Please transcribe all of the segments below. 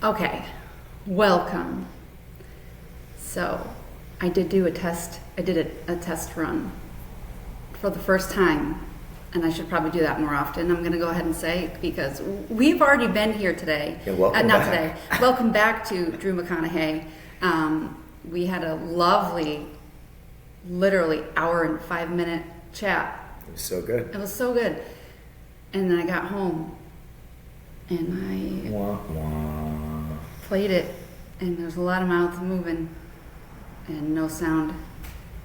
Okay, welcome. So, I did do a test. I did a test run for the first time, and I should probably do that more often. I'm going to go ahead and say, because we've already been here today. Yeah, welcome not back. today. Welcome back to Drew McConaha. We had a lovely, literally hour and 5-minute chat. It was so good. It was so good. And then I got home, and I Wah, wah. played it, and there was a lot of mouths moving and no sound.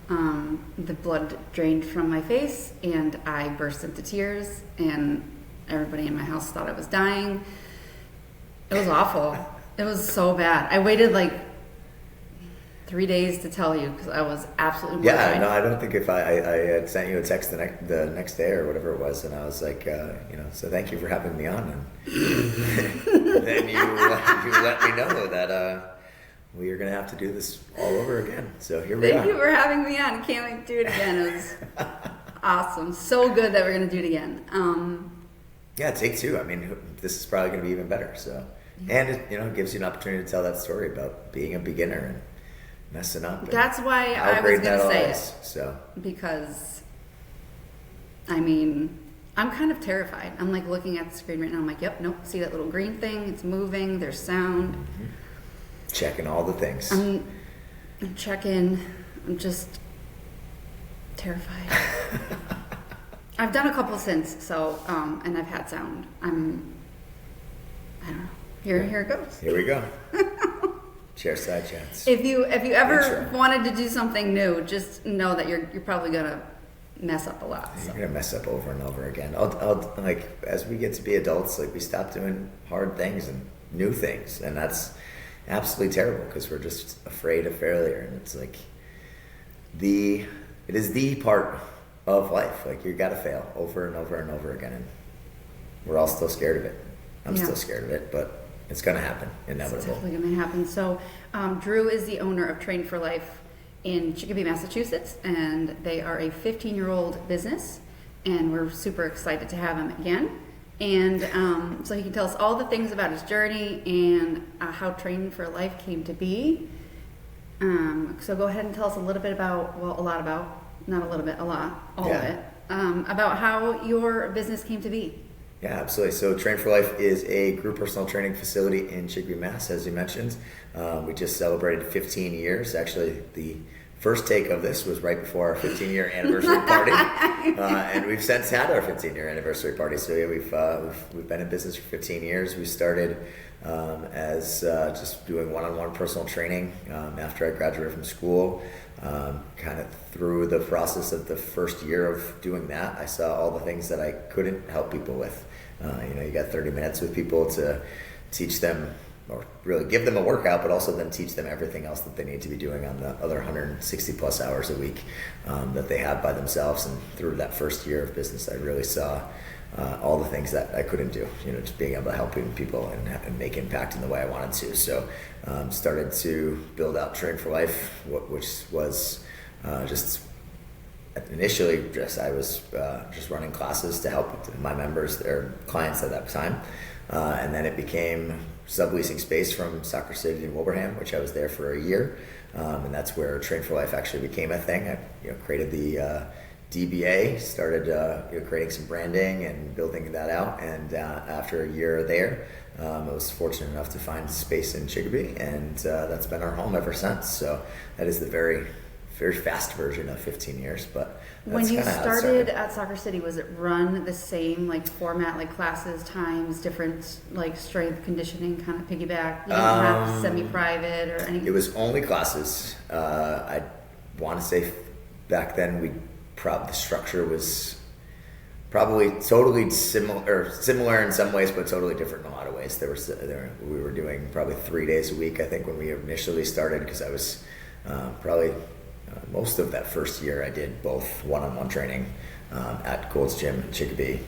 The blood drained from my face, and I burst into tears, and everybody in my house thought I was dying. It was awful. It was so bad. I waited like 3 days to tell you because I was absolutely mortified. Yeah, no, I don't think if I had sent you a text the next day or whatever it was, and I was like, so thank you for having me on, and then you let me know that we are going to have to do this all over again. So here we are. Thank you for having me on. Can't wait to do it again. It was awesome. So good that we're going to do it again. Yeah, take two. I mean, this is probably going to be even better. So, and it gives you an opportunity to tell that story about being a beginner and messing up. That's why I was going to say it. So, because, I mean, I'm kind of terrified. I'm like looking at the screen right now. I'm like, yep, nope. See that little green thing? It's moving. There's sound. Mm-hmm. Checking all the things. I'm checking. I'm just terrified. I've done a couple since, so and I've had sound. I don't know. Here it goes. Here we go. Chairside Chats. If you ever wanted to do something new, just know that you're probably gonna mess up a lot. You're gonna mess up over and over again. I'll like as we get to be adults, like we stop doing hard things and new things, and that's absolutely terrible because we're just afraid of failure, and it's like it is the part of life. Like you got to fail over and over and over again, and we're all still scared of it. I'm still scared of it, but it's going to happen, inevitable. It's definitely going to happen. So, Drew is the owner of Train for Life in Chicopee, Massachusetts, and they are a 15-year-old business, and we're super excited to have him again. And so he can tell us all the things about his journey and how Train for Life came to be. So go ahead and tell us a little bit about, well, a lot about, not a little bit, a lot, all of it, about how your business came to be. Yeah, absolutely. So Train for Life is a group personal training facility in Chicopee, Mass, as you mentioned. We just celebrated 15 years. Actually, the first take of this was right before our 15-year anniversary party, and we've since had our 15-year anniversary party. So yeah, we've been in business for 15 years. We started as just doing one-on-one personal training after I graduated from school. Kind of through the process of the first year of doing that, I saw all the things that I couldn't help people with. You got 30 minutes with people to teach them or really give them a workout, but also then teach them everything else that they need to be doing on the other 160 plus hours a week that they have by themselves. And through that first year of business, I really saw all the things that I couldn't do, just being able to help people and make impact in the way I wanted to. So started to build out Train for Life, which was just initially I was just running classes to help my members, their clients at that time. And then it became subleasing space from Soccer City in Wilbraham, which I was there for a year. And that's where Train for Life actually became a thing. I created the DBA, started creating some branding and building that out. And after a year there, I was fortunate enough to find space in Chicopee, and that's been our home ever since. So that is the very, very fast version of 15 years. But when you started at Soccer City, was it run the same like format, like classes, times, different like strength conditioning kind of piggyback? You didn't have semi-private or anything? It was only classes. I want to say back then the structure was probably totally similar in some ways, but totally different in a lot of ways. We were doing probably 3 days a week, I think, when we initially started, because I was probably most of that first year I did both one-on-one training at Gold's Gym in Chicopee,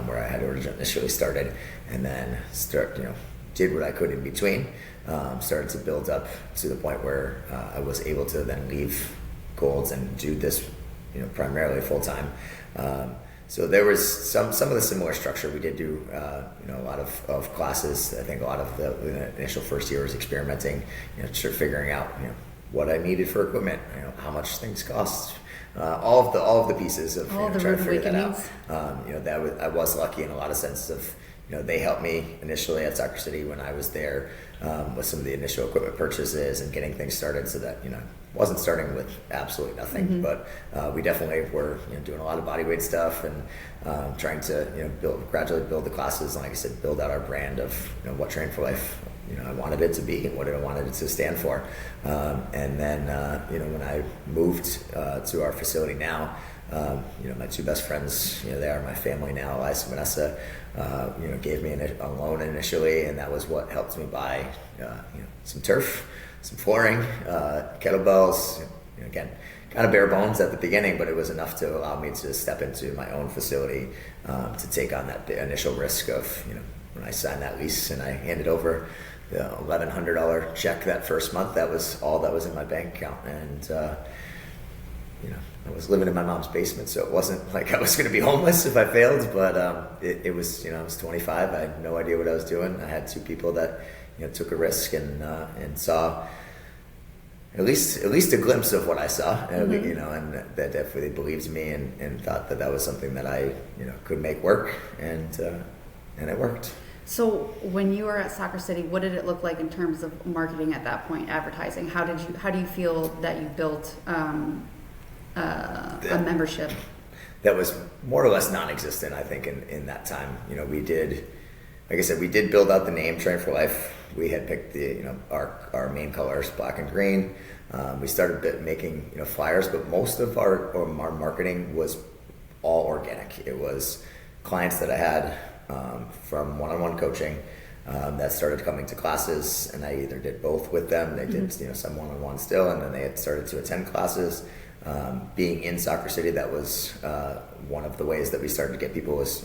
where I had initially started, and then did what I could in between. Started to build up to the point where I was able to then leave Gold's and do this primarily full-time. So there was some of the similar structure. We did do a lot of classes. I think a lot of the initial first year was experimenting, sort of figuring out what I needed for equipment, how much things cost, all of the pieces of all the trying to rude figure that awakenings. out. I was lucky in a lot of senses of they helped me initially at Soccer City when I was there with some of the initial equipment purchases and getting things started, so that wasn't starting with absolutely nothing, but we definitely were doing a lot of bodyweight stuff and trying to gradually build the classes, and like I said, build out our brand of what Train for Life I wanted it to be and what I wanted it to stand for. And then when I moved to our facility now, my two best friends, they are my family now. Elias and Vanessa, gave me a loan initially, and that was what helped me buy, some turf, some flooring, kettlebells. Again, kind of bare bones at the beginning, but it was enough to allow me to step into my own facility to take on that initial risk of, when I signed that lease and I handed over the $1,100 check that first month. That was all that was in my bank account, and I was living in my mom's basement, so it wasn't like I was going to be homeless if I failed, but it was, I was 25. I had no idea what I was doing. I had two people that, took a risk and saw at least a glimpse of what I saw, and that definitely believed me and thought that was something that I, could make work, and it worked. So when you were at Soccer City, what did it look like in terms of marketing at that point, advertising? How do you feel that you built a membership? That was more or less non-existent, I think, in that time. We did, like I said, we did build out the name Train for Life. We had picked the our main colors, black and green. We started making flyers, but most of our marketing was all organic. It was clients that I had from one-on-one coaching that started coming to classes, and I either did both with them. They did some one-on-one still, and then they had started to attend classes. Being in Soccer City, that was one of the ways that we started to get people was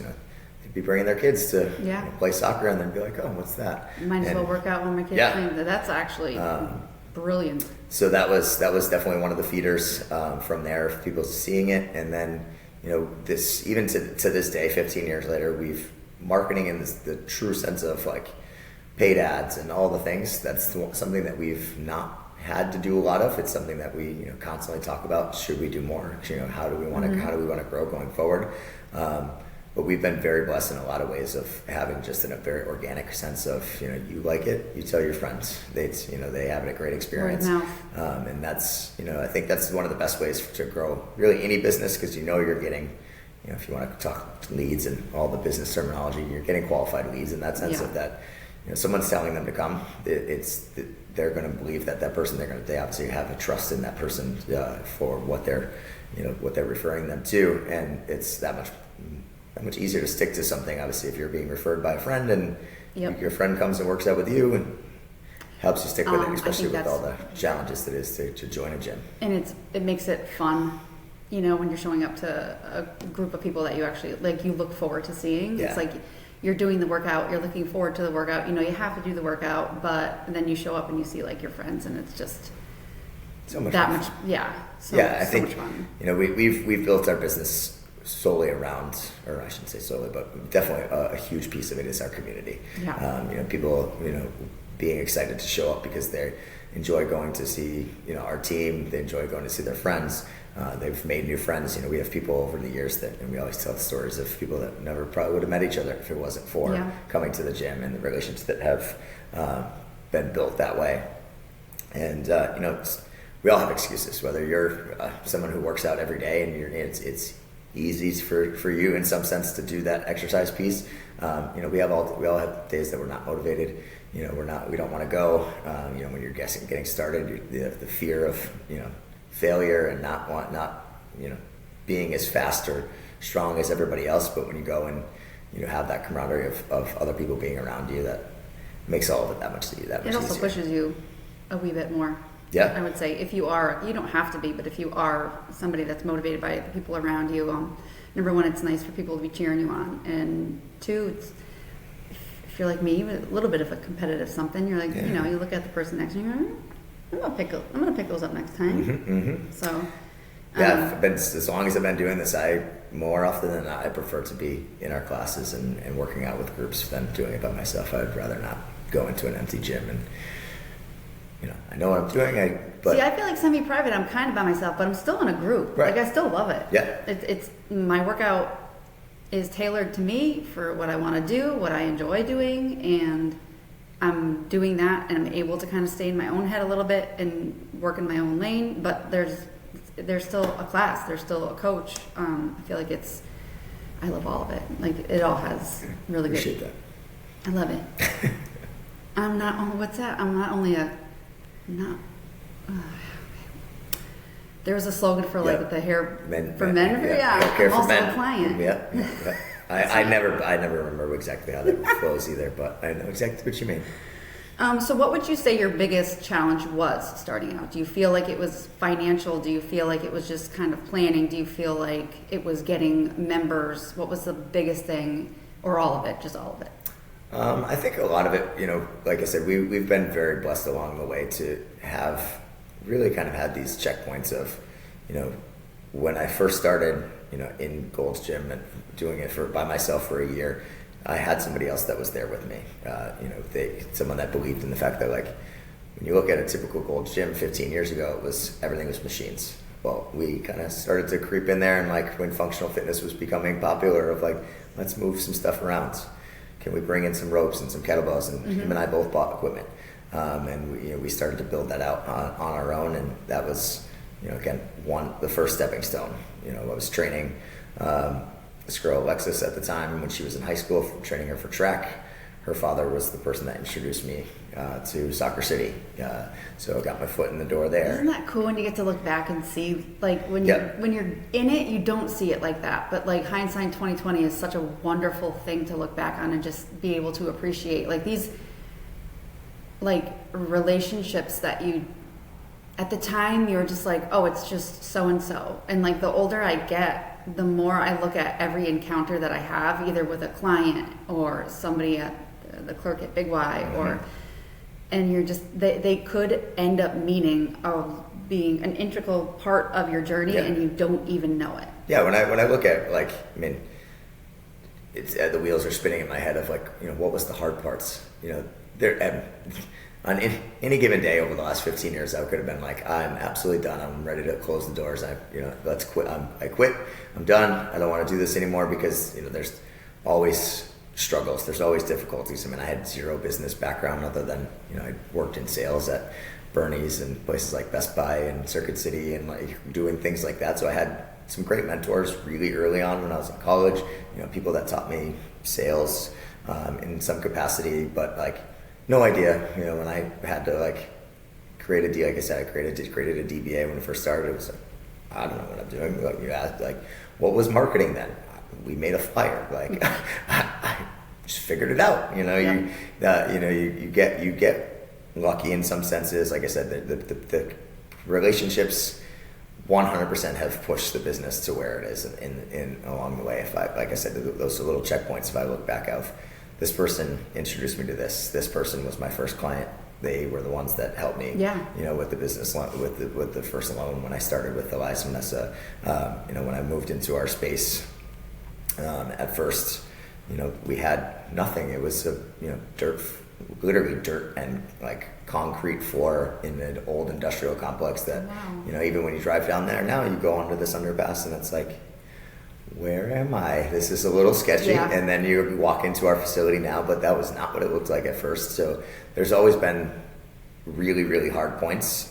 they'd be bringing their kids to play soccer, and they'd be like, oh, what's that? Might as well work out when my kids play. That's actually brilliant. So that was definitely one of the feeders from there, people seeing it, and then this even to this day, 15 years later, we've marketing in the true sense of like paid ads and all the things. That's something that we've not had to do a lot of. It's something that we constantly talk about. Should we do more? How do we want to grow going forward? But we've been very blessed in a lot of ways of having just in a very organic sense of you like it, you tell your friends. They have a great experience, and that's I think that's one of the best ways to grow really any business, because you're getting if you want to talk leads and all the business terminology, you're getting qualified leads in that sense of that someone's telling them to come. They're going to believe that person. They obviously have a trust in that person for what they're referring them to, and it's that much easier to stick to something. Obviously, if you're being referred by a friend and your friend comes and works out with you and helps you stick with it, especially with all the challenges that is to join a gym. And it makes it fun. When you're showing up to a group of people that you actually you look forward to seeing. It's like you're doing the workout, you're looking forward to the workout. You have to do the workout, but then you show up and you see your friends, and it's just so much that fun. much. I think much fun. We've built our business solely around, or I shouldn't say solely, but definitely a huge piece of it is our community. People being excited to show up because they enjoy going to see our team. They enjoy going to see their friends. They've made new friends. We have people over the years and we always tell the stories of people that never probably would have met each other if it wasn't for coming to the gym, and the relationships that have been built that way. And we all have excuses. Whether you're someone who works out every day and it's easy for you in some sense to do that exercise piece. We all have days that we're not motivated. We don't want to go. When you're getting started, the fear of failure and not being as fast or strong as everybody else. But when you go and have that camaraderie of other people being around you, that makes all of it that much easier. It also pushes you a wee bit more. Yeah. I would say if you don't have to be, but if you are somebody that's motivated by the people around you, number one, it's nice for people to be cheering you on, and two, if you're like me, a little bit of a competitive something, you're like, you look at the person next to you, I'm gonna pick those up next time. So Yeah, I've been, as long as I've been doing this, more often than not, I prefer to be in our classes and working out with groups than doing it by myself. I'd rather not go into an empty gym and, I know what I'm doing. But see, I feel like semi-private, I'm kind of by myself, but I'm still in a group. Right. Like, I still love it. Yeah. It's my workout is tailored to me for what I want to do, what I enjoy doing, and I'm doing that, and I'm able to kind of stay in my own head a little bit and work in my own lane. But there's still a class, there's still a coach. I feel like I love all of it. Like, it all has really good. Appreciate that. I love it. I'm not only, what's that? I'm not only a, not, there was a slogan for like the hair, men, for men, yeah. Hair I'm for also men. a client. Yeah. I never remember exactly how that flows either, but I know exactly what you mean. So what would you say your biggest challenge was starting out? Do you feel like it was financial? Do you feel like it was just kind of planning? Do you feel like it was getting members? What was the biggest thing, or all of it, just all of it? I think a lot of it, like I said, we've been very blessed along the way to have really kind of had these checkpoints of, when I first started, in Gold's Gym and doing it by myself for a year, I had somebody else that was there with me. Someone that believed in the fact that, like, when you look at a typical Gold's Gym 15 years ago, everything was machines. Well, we kind of started to creep in there, and like when functional fitness was becoming popular, of like, let's move some stuff around. Can we bring in some ropes and some kettlebells? And him and I both bought equipment, and we started to build that out on our own, and that was, again, the first stepping stone. I was training this girl Alexis at the time when she was in high school, training her for track. Her father was the person that introduced me to Soccer City, so I got my foot in the door there. Isn't that cool when you get to look back and see, like, when you're in it, you don't see it like that, but like hindsight 2020 is such a wonderful thing to look back on and just be able to appreciate, like, these like relationships that you, at the time, you were just like, oh, it's just so and so, and like the older I get, the more I look at every encounter that I have, either with a client or somebody at the clerk at Big Y, and you're just, they could end up meaning of being an integral part of your journey, and you don't even know it. Yeah, when I look at, like, it's the wheels are spinning in my head of, like, what was the hard parts? On any given day over the last 15 years, I could have been like, I'm absolutely done. I'm ready to close the doors. Let's quit. I quit. I'm done. I don't want to do this anymore, because, there's always struggles. There's always difficulties. I had zero business background other than, I worked in sales at Bernie's and places like Best Buy and Circuit City and like doing things like that. So I had some great mentors really early on when I was in college, people that taught me sales in some capacity, but like, no idea, when I had to like create a deal, like I said, I created a DBA when it first started. It was like, I don't know what I'm doing. Like, you asked, like, what was marketing then? We made a flyer. Like, I just figured it out. You get lucky in some senses. Like I said, the relationships 100% have pushed the business to where it is in along the way. If like I said, those are little checkpoints. If I look back of, this person introduced me to this person was my first client. They were the ones that helped me, with the business loan, with the first loan when I started with Elias and Vanessa. When I moved into our space, at first, we had nothing. It was literally dirt and like concrete floor in an old industrial complex that, even when you drive down there now, you go under this underpass and it's like, where am I? This is a little sketchy. Yeah. And then you walk into our facility now, but that was not what it looked like at first. So there's always been really, really hard points.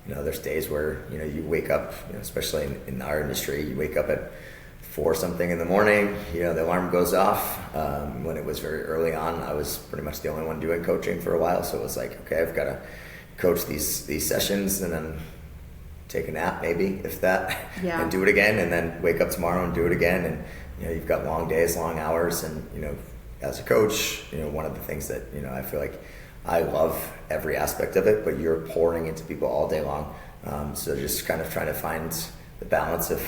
There's days where, you wake up, especially in our industry, you wake up at 4 something in the morning, the alarm goes off. When it was very early on, I was pretty much the only one doing coaching for a while. So it was like, okay, I've got to coach these sessions and then take a nap, maybe, if that, and do it again, and then wake up tomorrow and do it again. And you've got long days, long hours, and as a coach, one of the things that I feel like I love every aspect of it, but you're pouring into people all day long. So just kind of trying to find the balance of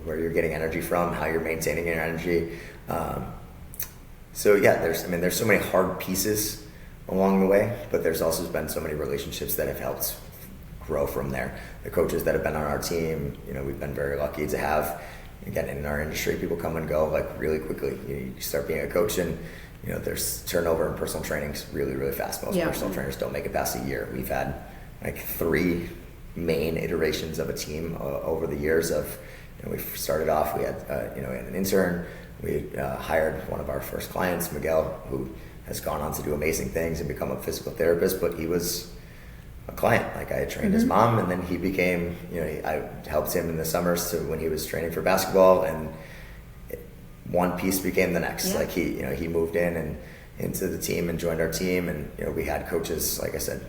where you're getting energy from, how you're maintaining your energy. There's so many hard pieces along the way, but there's also been so many relationships that have helped grow from there. The coaches that have been on our team, we've been very lucky to have, again, in our industry, people come and go like really quickly. You start being a coach and there's turnover in personal trainings really, really fast. Most personal trainers don't make it past a year. We've had like 3 main iterations of a team over the years of, we started off, we had, we had an intern, we hired one of our first clients, Miguel, who has gone on to do amazing things and become a physical therapist, but he was a client. Like I had trained his mom, and then he became, I helped him in the summers to when he was training for basketball, and one piece became the next. Yeah. Like he moved in and into the team and joined our team, and we had coaches, like I said,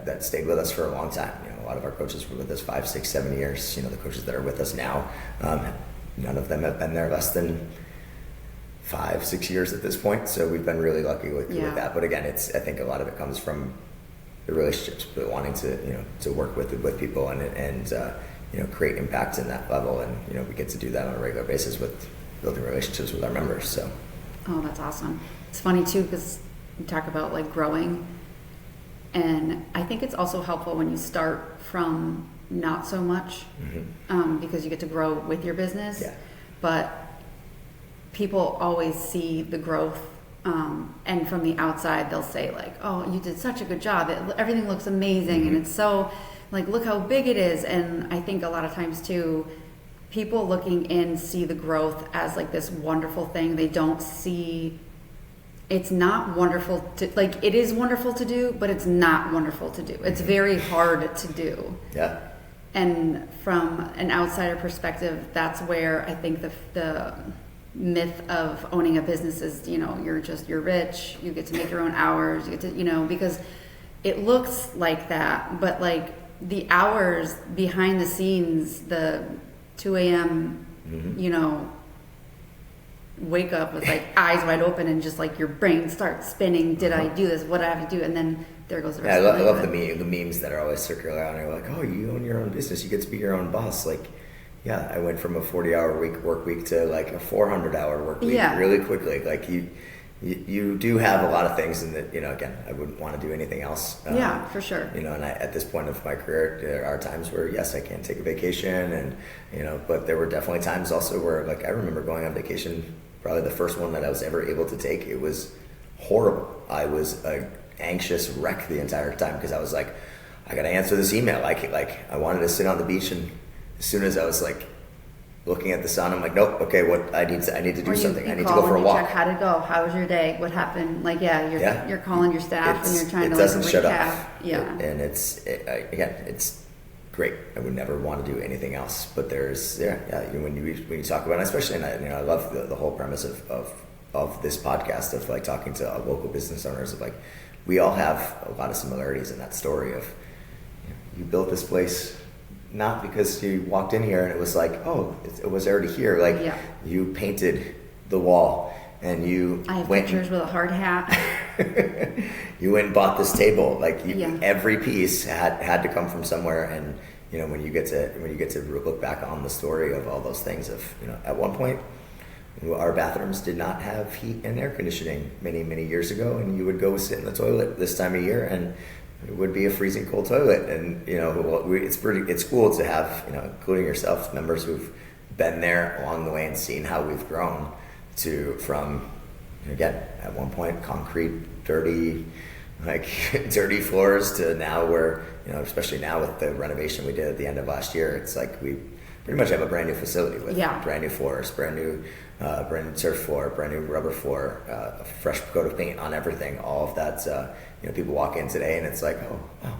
that stayed with us for a long time. A lot of our coaches were with us 5, 6, 7 years. The coaches that are with us now, none of them have been there less than 5, 6 years at this point. So we've been really lucky with that. But again, I think a lot of it comes from the relationships, but wanting to work with people and create impact in that level, and we get to do that on a regular basis with building relationships with our members. So, oh, that's awesome. It's funny too because you talk about like growing, and I think it's also helpful when you start from not so much, because you get to grow with your business. Yeah. But people always see the growth. And from the outside, they'll say like, "Oh, you did such a good job. Everything looks amazing, and it's so like, look how big it is." And I think a lot of times too, people looking in see the growth as like this wonderful thing. They don't see it's not wonderful to like. It is wonderful to do, but it's not wonderful to do. It's very hard to do. Yeah. And from an outsider perspective, that's where I think the myth of owning a business is, you're rich, you get to make your own hours, you get to, because it looks like that, but like the hours behind the scenes, the 2 a.m., wake up with like eyes wide open and just like your brain starts spinning. Did I do this? What do I have to do? And then there goes the rest of the I love the memes that are always circular around. You're like, oh, you own your own business. You get to be your own boss. Like, yeah, I went from a 40-hour work week to like a 400-hour work week really quickly. Like you do have a lot of things, and that again, I wouldn't want to do anything else. For sure. And at this point of my career, there are times where yes, I can take a vacation, and but there were definitely times also where like I remember going on vacation. Probably the first one that I was ever able to take. It was horrible. I was an anxious wreck the entire time because I was like, I got to answer this email. I wanted to sit on the beach, and as soon as I was like looking at the sun, I'm like, nope. Okay, what I need to do something. I need to go for a walk. Check how to go. How was your day? What happened? Like, you're calling your staff and you're trying to doesn't recap. Shut up. Yeah, and it's great. I would never want to do anything else. But there's when you talk about it, especially, and I love the whole premise of this podcast of like talking to local business owners of like we all have a lot of similarities in that story of you built this place. Not because you walked in here and it was like, oh, it was already here. Like you painted the wall and I have pictures with a hard hat. You went and bought this table. Like every piece had to come from somewhere. And when you get to look back on the story of all those things of at one point our bathrooms did not have heat and air conditioning many years ago, and you would go sit in the toilet this time of year and it would be a freezing cold toilet, and it's cool to have including yourself members who've been there along the way and seen how we've grown from again at one point concrete dirty floors to now where especially now with the renovation we did at the end of last year, it's like we pretty much have a brand new facility with brand new floors, brand new turf floor, brand new rubber floor, a fresh coat of paint on everything. All of that, people walk in today and it's like,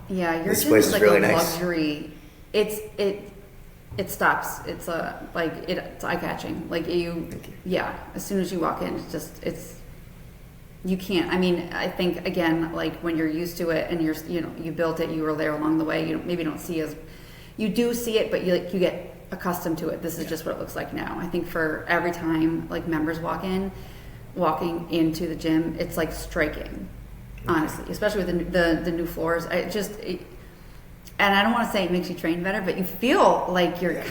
this place is like really nice. Luxury. It stops. It's it's eye catching. Like as soon as you walk in, you can't. I mean, I think again, like when you're used to it and you built it, you were there along the way. You maybe don't see you do see it, but you get accustomed to it. This is just what it looks like now. I think for every time like members walking into the gym, it's like striking, honestly, especially with the new floors. And I don't want to say it makes you train better, but you feel like you're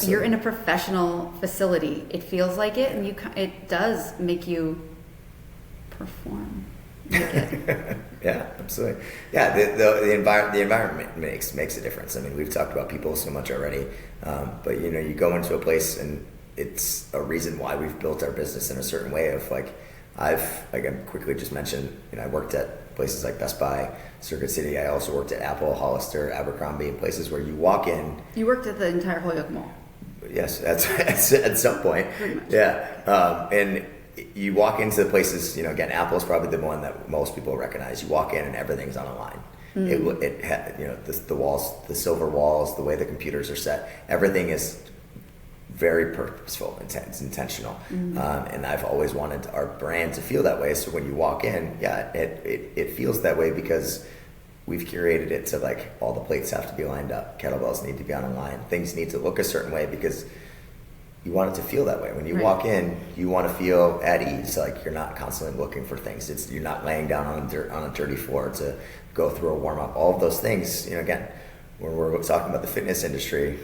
you're in a professional facility. It feels like it, and it does make you perform. Yeah, absolutely. Yeah, the environment makes a difference. I mean, we've talked about people so much already, but you go into a place and it's a reason why we've built our business in a certain way. Of like, I quickly just mentioned, I worked at places like Best Buy, Circuit City. I also worked at Apple, Hollister, Abercrombie, places where you walk in. You worked at the entire Holyoke Mall. Yes, at some point. Pretty much. Yeah, and you walk into the places. Again, Apple is probably the one that most people recognize. You walk in and everything's on a line. The walls, the silver walls, the way the computers are set, everything is very purposeful, intentional. And I've always wanted our brand to feel that way. So when you walk in, it feels that way because we've curated it to like all the plates have to be lined up, kettlebells need to be on a line, things need to look a certain way because you want it to feel that way. When you walk in, you want to feel at ease, like you're not constantly looking for things. You're not laying down on a dirty floor to go through a warm up. All of those things, again, when we're talking about the fitness industry,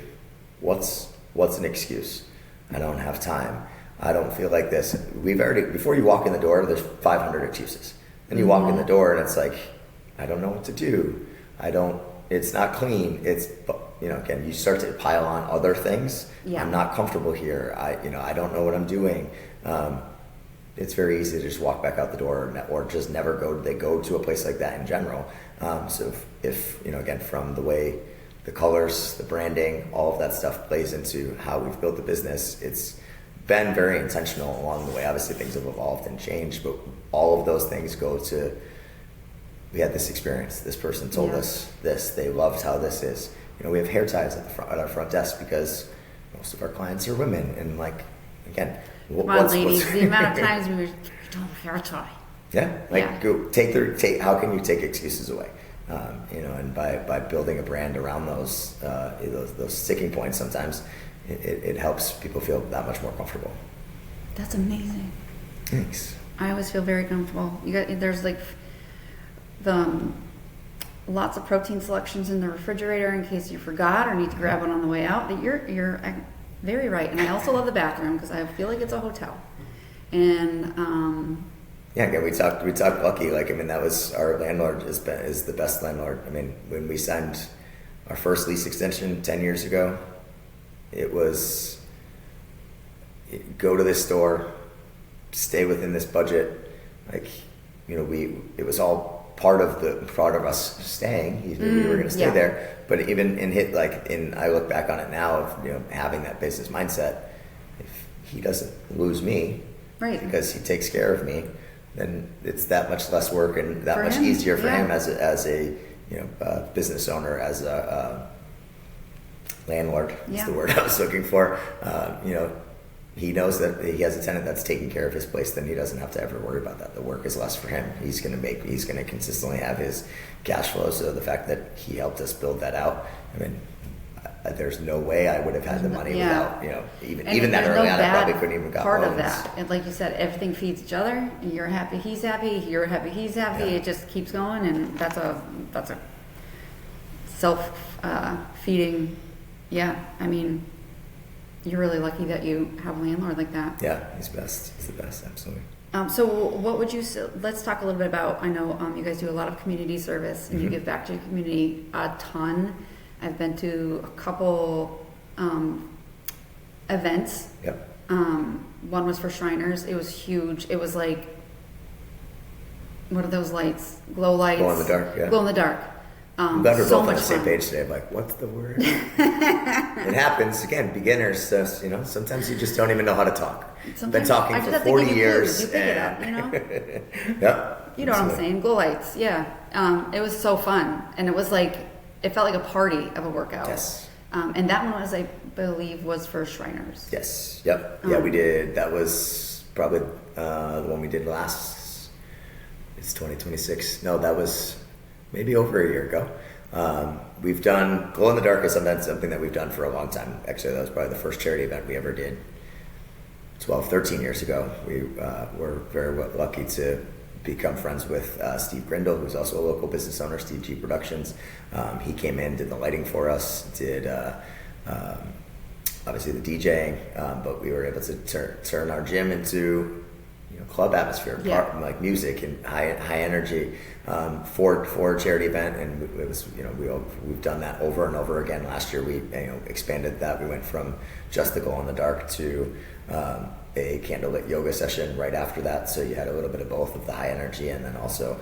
what's an excuse? I don't have time. I don't feel like this. Before you walk in the door, there's 500 excuses. Then you walk in the door and it's like, I don't know what to do. It's not clean. Again, you start to pile on other things. Yeah. I'm not comfortable here. I don't know what I'm doing. It's very easy to just walk back out the door or just never go to a place like that in general. So if again, from the way the colors, the branding, all of that stuff plays into how we've built the business, it's been very intentional along the way. Obviously things have evolved and changed, but all of those things go to, we had this experience, this person told us this, they loved how this is. We have hair ties at our front desk because most of our clients are women, and like, again, ladies, the amount of times we were doing hair tie. How can you take excuses away? And by building a brand around those sticking points, sometimes it helps people feel that much more comfortable. That's amazing. Thanks. I always feel very comfortable. There's like lots of protein selections in the refrigerator in case you forgot or need to grab one on the way out. But you're very right. And I also love the bathroom because I feel like it's a hotel. And again, we talked lucky. That was our landlord is the best landlord. When we signed our first lease extension 10 years ago, it was go to this store, stay within this budget. It was all part of us staying. We were going to stay there. But even I look back on it now of having that business mindset. If he doesn't lose me, right, because he takes care of me, then it's that much less work and that much easier for him as a business owner, as a landlord is the word I was looking for. He knows that he has a tenant that's taking care of his place, then he doesn't have to ever worry about that. The work is less for him. He's going to consistently have his cash flow. So the fact that he helped us build that out, there's no way I would have had the money without, even that early on, I probably couldn't even got part loans. of that. And like you said, everything feeds each other. You're happy, he's happy. You're happy, he's happy. Yeah. It just keeps going, and that's a self-feeding. You're really lucky that you have a landlord like that. Yeah, he's best. He's the best, absolutely. So what would you, let's talk a little bit about, I know you guys do a lot of community service and you give back to your community a ton. I've been to a couple events. Yep. One was for Shriners. It was huge. It was like, what are those lights? Glow lights. Glow in the dark, yeah. Glow in the dark. I'm glad we're both on the same page today. I'm like, what's the word? It happens. Again, beginners, sometimes you just don't even know how to talk. Been talking for 40 years. You pick it up, Yep. You know what I'm saying? Glow lights, yeah. It was so fun. And it was like, it felt like a party of a workout. Yes. And that one I believe, was for Shriners. Yes. Yep. Yeah, we did. That was probably the one we did last. It's 2026. No, that was maybe over a year ago. We've done Glow in the Dark is something that we've done for a long time. Actually, that was probably the first charity event we ever did 12, 13 years ago. We were very lucky to become friends with Steve Grindle, who's also a local business owner, Steve G Productions. He came in, did the lighting for us, did obviously the DJing, but we were able to turn our gym into club atmosphere, like music and high energy, for a charity event. And it was, we've done that over and over again. Last year we expanded that. We went from just the glow in the dark to a candlelit yoga session right after that. So you had a little bit of both of the high energy and then also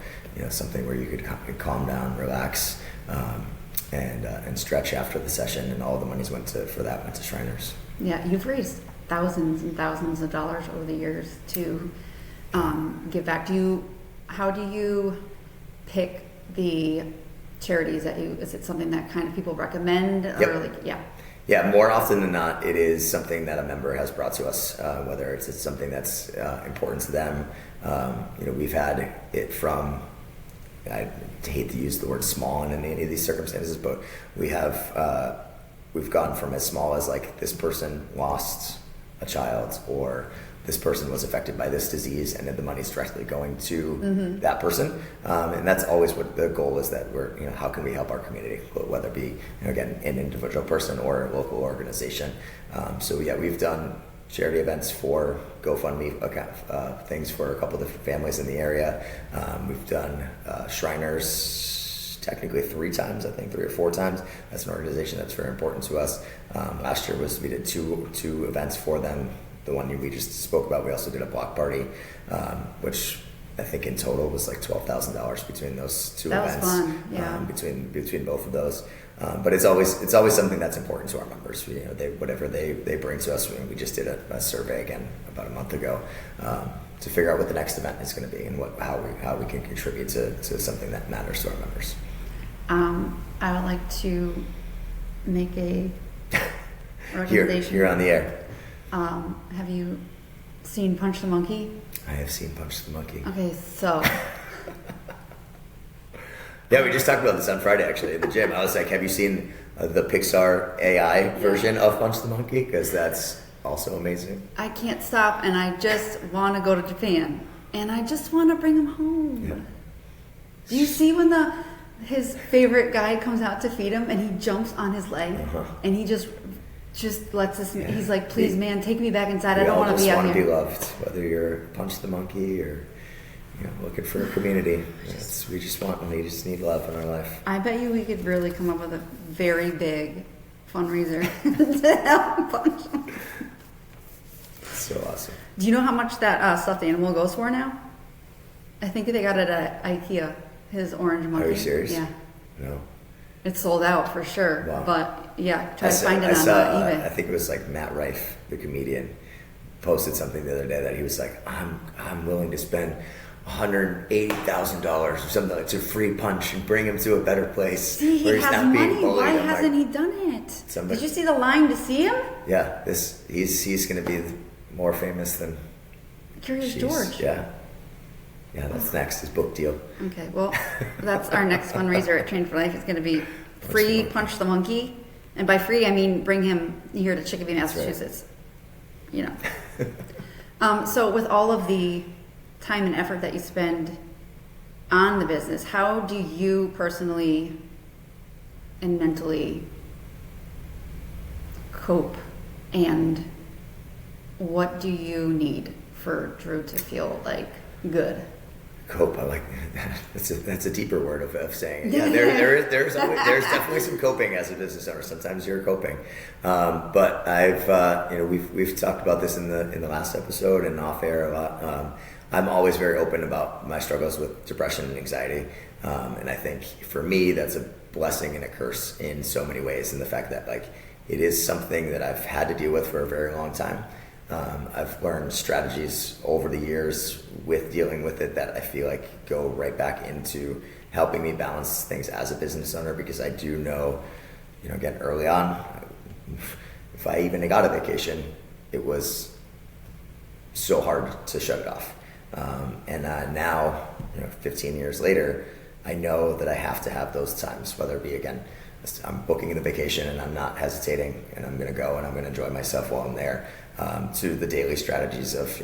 something where you could calm down, relax, and stretch after the session. And all the monies went to Shriners. Yeah, you've raised thousands and thousands of dollars over the years to give back. How do you pick the charities is it something that kind of people recommend? Yep. Yeah, more often than not, it is something that a member has brought to us, whether it's something that's important to them. We've had it from, I hate to use the word small in any of these circumstances, but we've gone from as small as like this person lost a child, or this person was affected by this disease, and then the money's directly going to that person. And that's always what the goal is, that we're, how can we help our community, whether it be, again, an individual person or a local organization. So yeah, we've done charity events for GoFundMe things for a couple of different families in the area. We've done Shriners technically 3 times, I think 3 or 4 times. That's an organization that's very important to us. Last year we did two events for them. The one we just spoke about, we also did a block party, which I think in total was like $12,000 between those 2 events. Was fun, yeah. Between both of those. But it's always something that's important to our members. Whatever they bring to us. We just did a survey again about a month ago to figure out what the next event is going to be and how we can contribute to something that matters to our members. I would like to make a recommendation. You're on the air. Have you seen Punch the Monkey? I have seen Punch the Monkey. Okay, so. Yeah, we just talked about this on Friday actually in the gym. I was like, have you seen the Pixar AI version of Punch the Monkey? Because that's also amazing. I can't stop, and I just want to go to Japan, and I just want to bring him home. Yeah. Do you see when his favorite guy comes out to feed him, and he jumps on his leg, and he just lets us. Yeah. He's like, "Please, man, take me back inside. I don't want to be out here." We all just want to be loved, whether you're Punch the Monkey or looking for a community. We just need love in our life. I bet you we could really come up with a very big fundraiser to help Punch him. So awesome. Do you know how much that stuffed animal goes for now? I think they got it at IKEA. His orange monkey. Are you serious? Yeah. No. It's sold out for sure. Wow. But yeah, try to find it on eBay. I think it was like Matt Rife, the comedian, posted something the other day that he was like, I'm willing to spend $180,000 or something like to free Punch and bring him to a better place. See, he has money. Why hasn't he done it? Did you see the line to see him? Yeah, he's going to be more famous than Curious George. Yeah. Yeah, that's next, his book deal. Okay, well, that's our next fundraiser at Train for Life. It's going to be free Punch the Monkey. And by free, I mean bring him here to Chicopee, Massachusetts. Right. So with all of the time and effort that you spend on the business, how do you personally and mentally cope? And what do you need for Drew to feel like good? Cope, I like that. That's a deeper word of saying. Yeah, there's definitely some coping as a business owner. Sometimes you're coping, but we've talked about this in the last episode and off air a lot. I'm always very open about my struggles with depression and anxiety, and I think for me that's a blessing and a curse in so many ways. In the fact that it is something that I've had to deal with for a very long time. I've learned strategies over the years with dealing with it that I feel like go right back into helping me balance things as a business owner, because I do know, again, early on, if I even got a vacation, it was so hard to shut it off. And now, 15 years later, I know that I have to have those times, whether it be, again, I'm booking the vacation and I'm not hesitating and I'm going to go and I'm going to enjoy myself while I'm there. To the daily strategies of,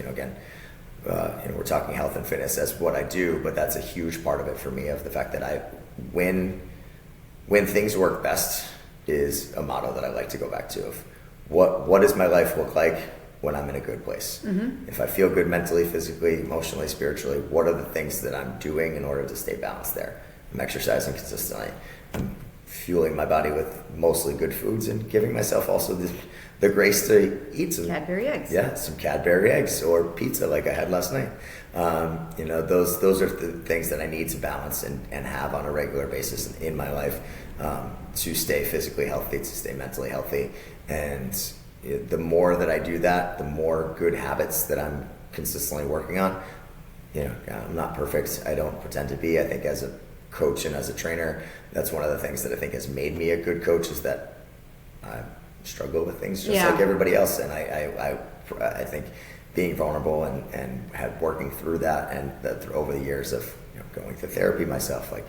we're talking health and fitness as what I do, but that's a huge part of it for me, of the fact that when things work best is a motto that I like to go back to, of what does my life look like when I'm in a good place. If I feel good mentally, physically, emotionally, spiritually, what are the things that I'm doing in order to stay balanced there? I'm exercising consistently. I'm fueling my body with mostly good foods and giving myself also the grace to eat some Cadbury eggs. Yeah, some Cadbury eggs or pizza like I had last night. Those are the things that I need to balance and have on a regular basis in my life to stay physically healthy, to stay mentally healthy. And the more that I do that, the more good habits that I'm consistently working on. I'm not perfect. I don't pretend to be. I think as a coach and as a trainer, that's one of the things that I think has made me a good coach, is that I struggle with things just like everybody else. And I think being vulnerable and working through that, and over the years of going through therapy myself, like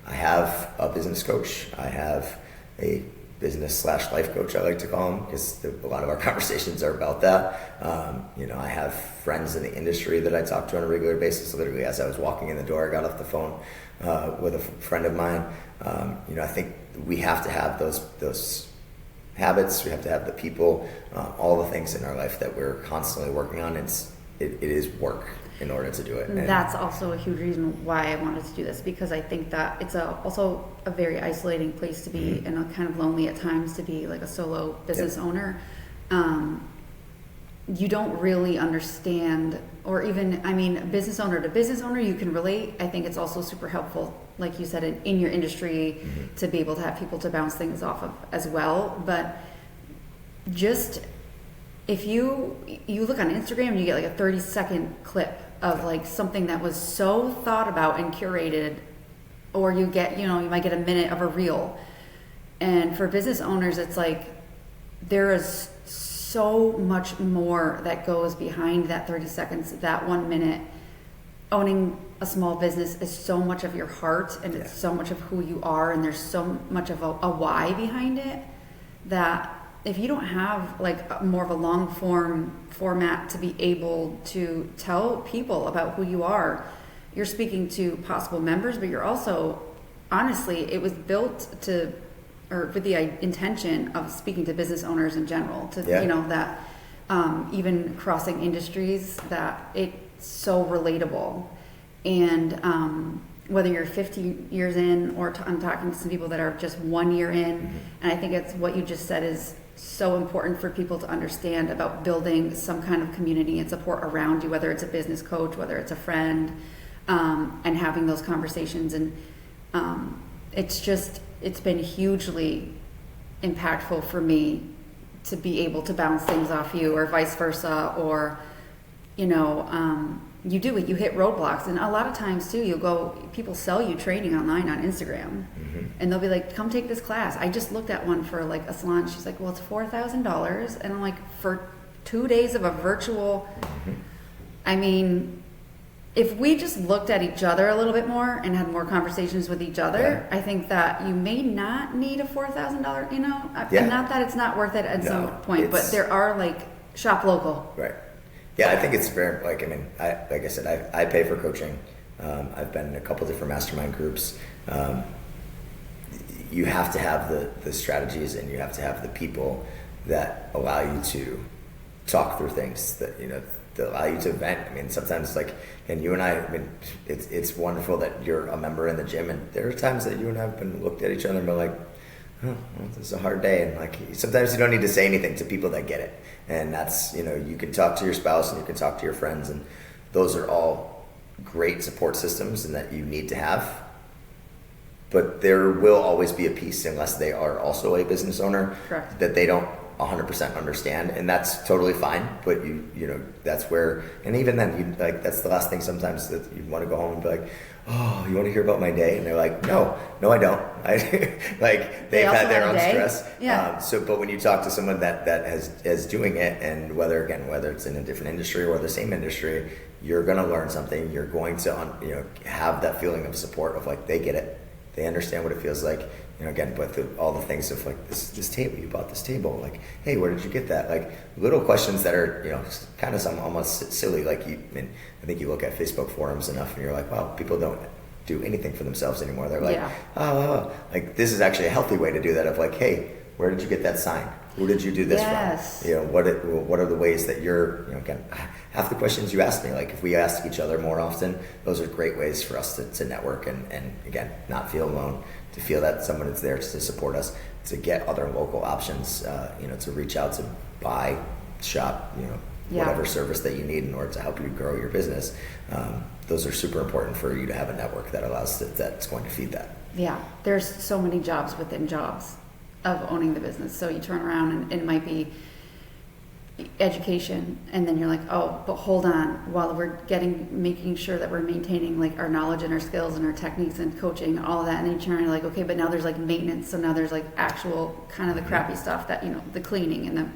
I have a business coach, I have a business/life coach, I like to call him, because a lot of our conversations are about that. I have friends in the industry that I talk to on a regular basis. Literally, as I was walking in the door, I got off the phone with a friend of mine. I think we have to have those habits. We have to have the people, all the things in our life that we're constantly working on. It is work in order to do it. And that's also a huge reason why I wanted to do this, because I think that it's also a very isolating place to be, and a kind of lonely at times to be like a solo business owner. You don't really understand, or even, business owner to business owner, you can relate. I think it's also super helpful, like you said, in your industry, to be able to have people to bounce things off of as well. But just, if you look on Instagram and you get like a 30-second clip of like something that was so thought about and curated, or you might get a minute of a reel. And for business owners, it's like there is so much more that goes behind that 30 seconds, that 1 minute. Owning a small business is so much of your heart, and it's so much of who you are, and there's so much of a why behind it, that if you don't have like more of a long format to be able to tell people about who you are, you're speaking to possible members, but you're also, honestly, it was built with the intention of speaking to business owners in general, that even crossing industries, that it's so relatable. And whether you're 50 years in, or I'm talking to some people that are just 1 year in, and I think it's what you just said is so important for people to understand about building some kind of community and support around you, whether it's a business coach, whether it's a friend, and having those conversations. And it's been hugely impactful for me to be able to bounce things off you, or vice versa, or you hit roadblocks. And a lot of times too, people sell you training online on Instagram, and they'll be like, come take this class. I just looked at one for like a salon. She's like, well, it's $4,000. And I'm like, for 2 days of a virtual, if we just looked at each other a little bit more and had more conversations with each other, I think that you may not need a $4,000, not that it's not worth it at some point, but there are like shop local. Right. Yeah, I think it's very, like I said, I pay for coaching. I've been in a couple different mastermind groups. You have to have the strategies, and you have to have the people that allow you to talk through things, that allow you to vent. Sometimes, like, and you and I, it's wonderful that you're a member in the gym, and there are times that you and I have been looked at each other and been like, oh, well, this is a hard day. And like, sometimes you don't need to say anything to people that get it. And that's, you can talk to your spouse, and you can talk to your friends, and those are all great support systems and that you need to have. But there will always be a piece, unless they are also a business owner, correct, that they don't 100% understand, and that's totally fine. But that's where, and even then, that's the last thing sometimes, that you want to go home and be like, oh, you want to hear about my day? And they're like, no, I don't. They've had their own stress. Yeah. But when you talk to someone that is doing it, and whether it's in a different industry or the same industry, you're going to learn something. You're going to have that feeling of support of like, they get it, they understand what it feels like. But all the things of like this table, you bought this table, like, hey, where did you get that? Like little questions that are, kind of some almost silly. Like I think you look at Facebook forums enough, and you're like, wow, people don't do anything for themselves anymore. They're like, oh, like this is actually a healthy way to do that. Of like, hey, where did you get that sign? Who did you do this Yes. from? You know, what are the ways that you're, you know, again, half the questions you ask me, like if we ask each other more often, those are great ways for us to network and again, not feel alone, to feel that someone is there to support us, to get other local options, you know, to reach out to buy, shop, you know, whatever service that you need in order to help you grow your business. Those are super important for you to have a network that allows that's going to feed that. Yeah, there's so many jobs within jobs of owning the business. So you turn around and it might be education, and then you're like, oh, but hold on, while we're making sure that we're maintaining like our knowledge and our skills and our techniques and coaching, all of that, and then you turn around and you're like, okay, but now there's like maintenance, so now there's like actual kind of the crappy stuff that, you know, the cleaning and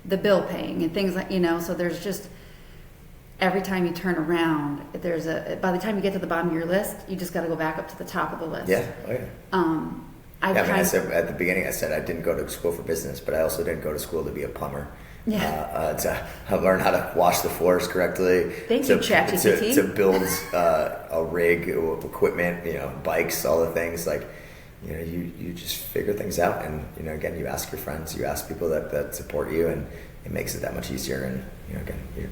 the bill paying and things like, you know, so there's just, every time you turn around, by the time you get to the bottom of your list, you just got to go back up to the top of the list. Yeah, oh yeah. I said at the beginning, I said I didn't go to school for business, but I also didn't go to school to be a plumber. Yeah. To learn how to wash the floors correctly. Thank you, ChatGPT. To build a rig, equipment, you know, bikes, all the things, like, you know, you just figure things out, and, you know, again, you ask your friends, you ask people that support you, and it makes it that much easier. And, you know, again,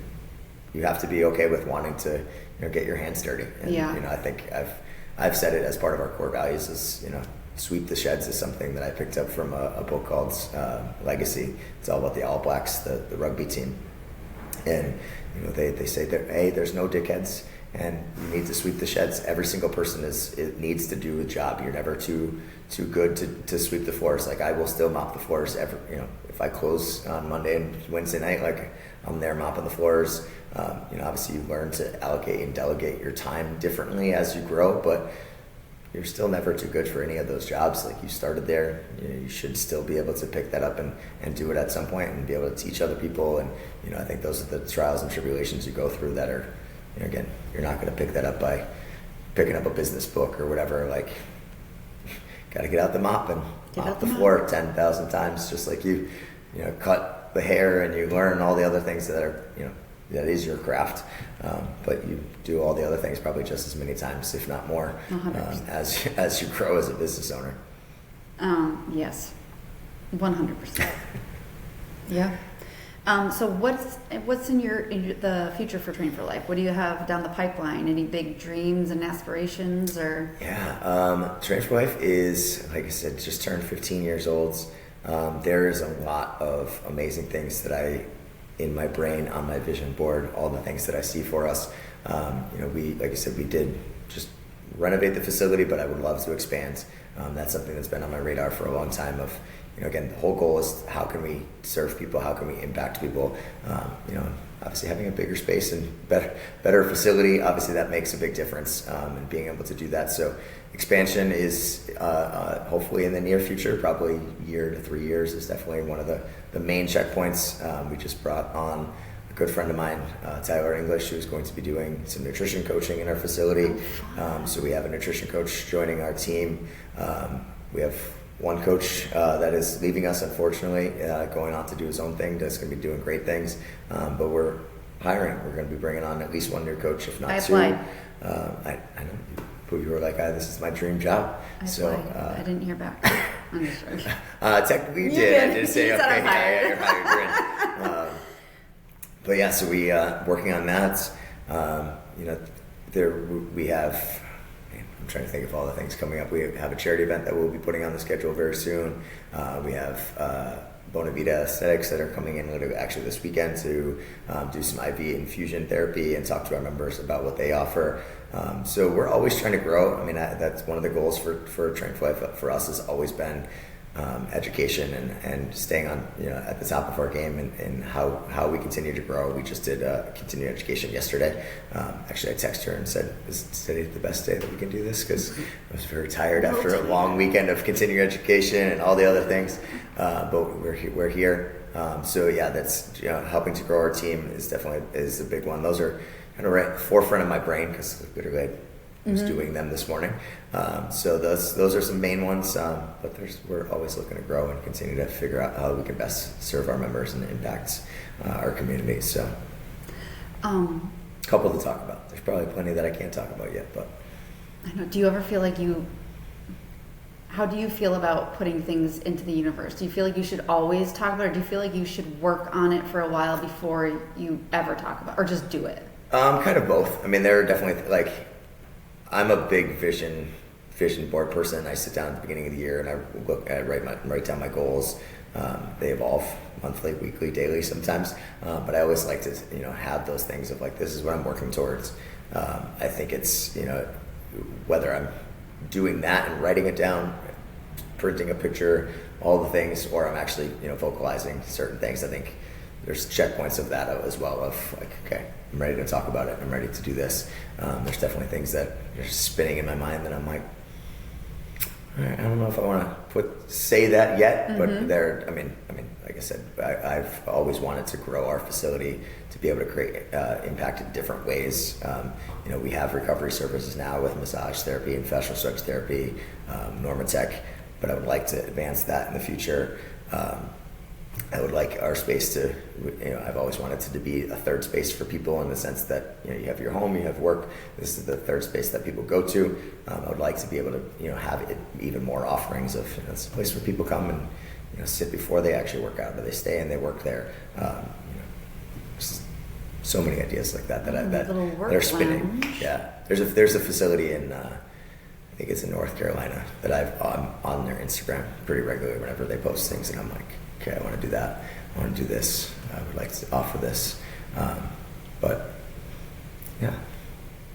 you have to be okay with wanting to, you know, get your hands dirty. And, you know, I think I've said it as part of our core values is, you know, sweep the sheds is something that I picked up from a book called Legacy. It's all about the All Blacks, the rugby team. And, you know, they say that, hey, there's no dickheads, and you need to sweep the sheds. Every single person needs to do a job. You're never too good to sweep the floors. Like, I will still mop the floors you know, if I close on Monday and Wednesday night, like, I'm there mopping the floors. You know, obviously you learn to allocate and delegate your time differently as you grow, but you're still never too good for any of those jobs. Like, you started there, you know, you should still be able to pick that up and do it at some point and be able to teach other people. And, you know, I think those are the trials and tribulations you go through that are, you know, again, you're not going to pick that up by picking up a business book or whatever. Like, got to get out the mop and mop the floor 10,000 times, just like you know, cut the hair and you learn all the other things that are, you know, that is your craft, but you do all the other things probably just as many times, if not more, as you grow as a business owner. Yes, 100%. Yeah. So what's in the future for Train for Life? What do you have down the pipeline? Any big dreams and aspirations, or? Yeah, Train for Life is, like I said, just turned 15 years old. There is a lot of amazing things that in my brain, on my vision board, all the things that I see for us. You know, like I said, we did just renovate the facility, but I would love to expand. That's something that's been on my radar for a long time. Of, you know, again, the whole goal is how can we serve people, how can we impact people. You know, obviously having a bigger space and better facility, obviously that makes a big difference, and being able to do that. So expansion is hopefully in the near future, probably year to 3 years is definitely one of the main checkpoints. We just brought on a good friend of mine, Tyler English, who's going to be doing some nutrition coaching in our facility. So we have a nutrition coach joining our team. We have one coach that is leaving us, unfortunately, going on to do his own thing. That's going to be doing great things. But we're hiring. We're going to be bringing on at least one new coach, if not two. I know you were like, this is my dream job. I didn't hear back. I'm just joking. Technically you did. I did say, okay, yeah, you're hired. But yeah, so we working on that. You know, we have. I'm trying to think of all the things coming up. We have a charity event that we'll be putting on the schedule very soon. We have Bonavita Aesthetics that are coming in actually this weekend to do some IV infusion therapy and talk to our members about what they offer. So we're always trying to grow. I mean, that's one of the goals for Train for Life for us has always been education and staying on, you know, at the top of our game and how we continue to grow. We just did continuing education yesterday. Actually, I texted her and said, "Is today the best day that we can do this?" Because I was very tired after a long weekend of continuing education and all the other things. But we're here. So yeah, that's, you know, helping to grow our team is a big one. Those are kind of right at the forefront of my brain because literally I was doing them this morning. So those are some main ones, but we're always looking to grow and continue to figure out how we can best serve our members and impact our community. So couple to talk about. There's probably plenty that I can't talk about yet, but I know. Do you ever feel like you how do you feel about putting things into the universe? Do you feel like you should always talk about it, or do you feel like you should work on it for a while before you ever talk about it, or just do it? Kind of both. I mean, there are definitely, like, I'm a big vision board person. I sit down at the beginning of the year and I write down my goals. They evolve monthly, weekly, daily sometimes, but I always like to have those things of like, this is what I'm working towards. I think it's whether I'm doing that and writing it down, printing a picture, all the things, or I'm actually vocalizing certain things. I think there's checkpoints of that as well, of like, okay, I'm ready to talk about it, I'm ready to do this. There's definitely things that are spinning in my mind that I'm like, all right, I don't know if I want to say that yet, but I mean, like I said, I've always wanted to grow our facility to be able to create impact in different ways. We have recovery services now with massage therapy and fascial stretch therapy, Normatech, but I would like to advance that in the future. I would like our space to, I've always wanted to be a third space for people, in the sense that, you have your home, you have work. This is the third space that people go to. I would like to be able to, have it, even more offerings of, it's a place where people come and, sit before they actually work out, or they stay and they work there. So many ideas like that they're spinning. Lounge. Yeah. There's a facility in, I think it's in North Carolina, that I'm on their Instagram pretty regularly whenever they post things, and I'm like, okay, I want to do that. I want to do this. I would like to offer this. But yeah.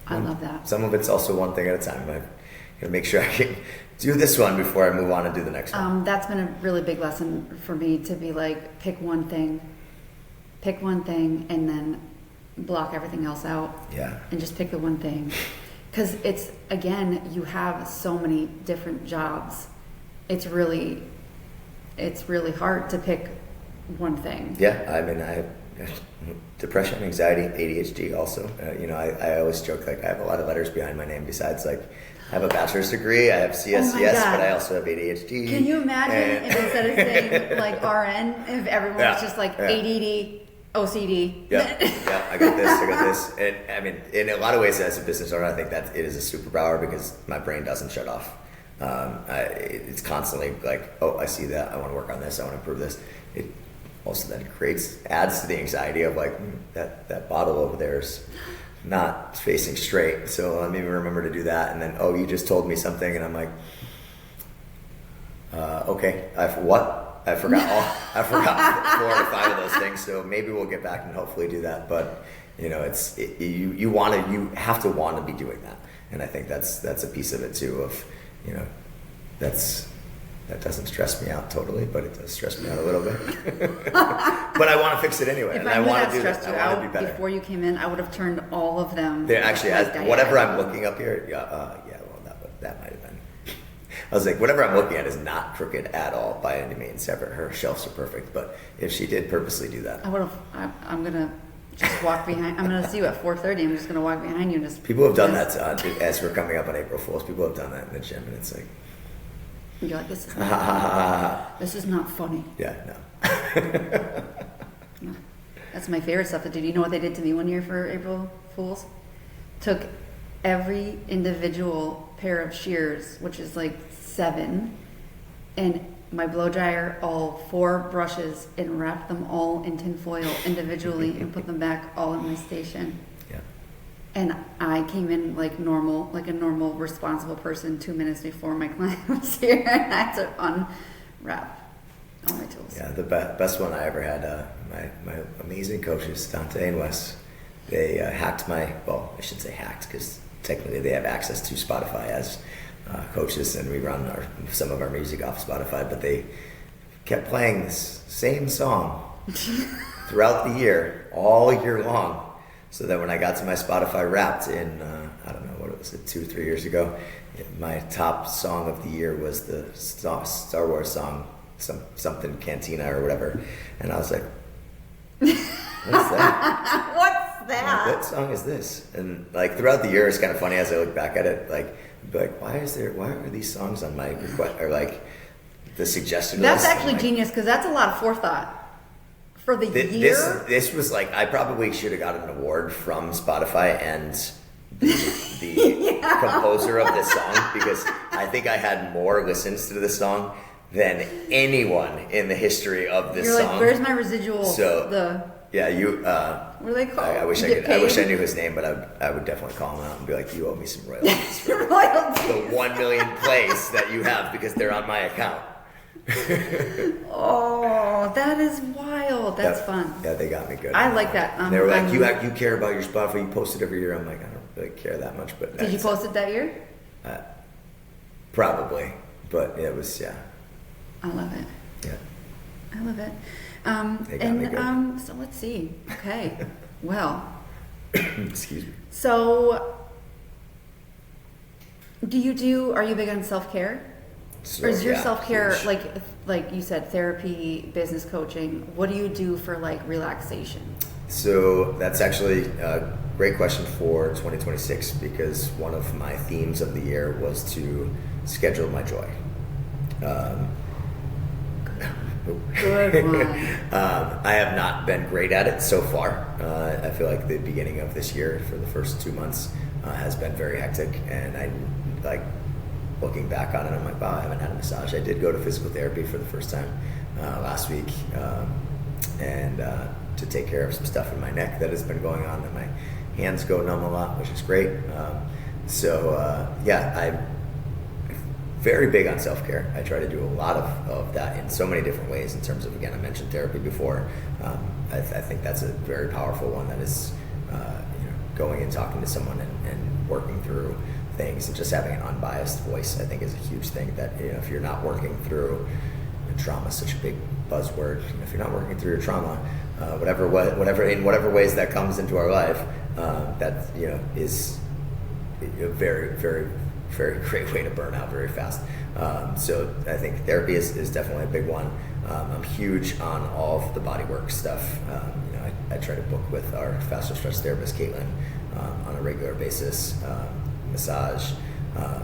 I love that. Some of it's also one thing at a time. I gotta make sure I can do this one before I move on and do the next one. That's been a really big lesson for me, to be like, pick one thing, and then block everything else out. Yeah. And just pick the one thing. Because it's, again, you have so many different jobs. It's really hard to pick one thing. Yeah, I mean, I have depression, anxiety, ADHD also. I always joke, like, I have a lot of letters behind my name besides, like, I have a bachelor's degree, I have CSCS, but I also have ADHD. Can you imagine if instead of saying, like, RN, if everyone was just like ADD, OCD? Yeah, I got this. And I mean, in a lot of ways, as a business owner, I think that it is a superpower, because my brain doesn't shut off. It's constantly like, oh, I see that, I want to work on this, I want to improve this. It also then adds to the anxiety of like, that bottle over there is not facing straight, so let me remember to do that. And then, oh, you just told me something, and I'm like, okay, I forgot 4 to 5 of those things, so maybe we'll get back and hopefully do that. But you have to want to be doing that, and I think that's a piece of it too, of that doesn't stress me out totally, but it does stress me out a little bit. But I want to fix it anyway, if and I want to do stressed that. you I want out to be better. before you came in, I would have turned all of them. They're actually, whatever I'm looking up here, that might have been. I was like, whatever I'm looking at is not crooked at all by any means. Her shelves are perfect, but if she did purposely do that, I'm gonna just walk behind. I'm gonna see you at 4:30. I'm just gonna walk behind you and just. People have done that as we're coming up on April Fools. People have done that in the gym, and it's like, you're like, this is not funny. Yeah, No. That's my favorite stuff. Did you know what they did to me one year for April Fools? Took every individual pair of shears, which is like 7, and my blow dryer, all 4 brushes, and wrapped them all in tin foil individually and put them back all in my station. Yeah. And I came in like a normal, responsible person 2 minutes before my client was here, and I had to unwrap all my tools. Yeah, the best one I ever had, my amazing coaches, Dante and Wes, they hacked I shouldn't say hacked, because technically they have access to Spotify as coaches, and we run some of our music off Spotify, but they kept playing this same song throughout the year, all year long. So that when I got to my Spotify Wrapped in, I don't know, what was it, 2 or 3 years ago, my top song of the year was the Star Wars song, something Cantina or whatever. And I was like, what's that? What's that? What song is this? And like throughout the year, it's kind of funny as I look back at it, like, why are these songs on my request, or like the suggested list? That's actually genius, because that's a lot of forethought. For the year? This was like, I probably should have got an award from Spotify and the composer of this song because I think I had more listens to this song than anyone in the history of this You're song. like, where's my residual? So yeah, you. What are they called? I wish I knew his name, but I would definitely call him out and be like, you owe me some royalties for the 1 million plays that you have because they're on my account. Oh, that is wild. That's fun. Yeah, they got me good. I like that. They were like, you care about your Spotify, you post it every year. I'm like, I don't really care that much. But did you post it that year? Probably, but it was, yeah. I love it. Yeah. I love it. They got me good. So let's see. Okay. Well. Excuse me. So, are you big on self-care? So, or is your yeah, self-care, huge. like you said, therapy, business coaching, what do you do for like relaxation? So that's actually a great question for 2026 because one of my themes of the year was to schedule my joy. Good one. I have not been great at it so far. I feel like the beginning of this year, for the first 2 months, has been very hectic, and I like looking back on it. I'm like, wow, I haven't had a massage. I did go to physical therapy for the first time last week, and to take care of some stuff in my neck that has been going on, and my hands go numb a lot, which is great. Yeah, I'm very big on self-care. I try to do a lot of that in so many different ways in terms of, again, I mentioned therapy before. I think that's a very powerful one that is going and talking to someone and working through things and just having an unbiased voice, I think, is a huge thing that, if you're not working through trauma, is such a big buzzword. If you're not working through your trauma, whatever in whatever ways that comes into our life, that is a very, very, very great way to burn out very fast. So I think therapy is definitely a big one. I'm huge on all of the body work stuff. I try to book with our faster stretch therapist, Caitlin, on a regular basis. Massage. I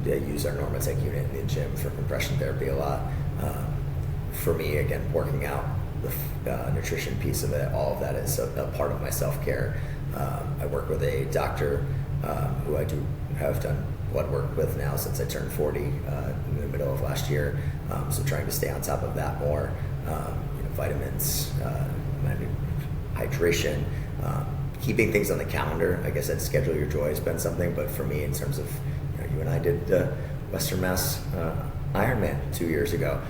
use our Normatec unit in the gym for compression therapy a lot. For me, again, working out, the nutrition piece of it, all of that is a part of my self-care. I work with a doctor who I have done blood work with now since I turned 40 in the middle of last year. So trying to stay on top of that more. Vitamins, hydration, keeping things on the calendar. Like I said, schedule your joy has been something, but for me, in terms of, you and I did the Western Mass Ironman 2 years ago.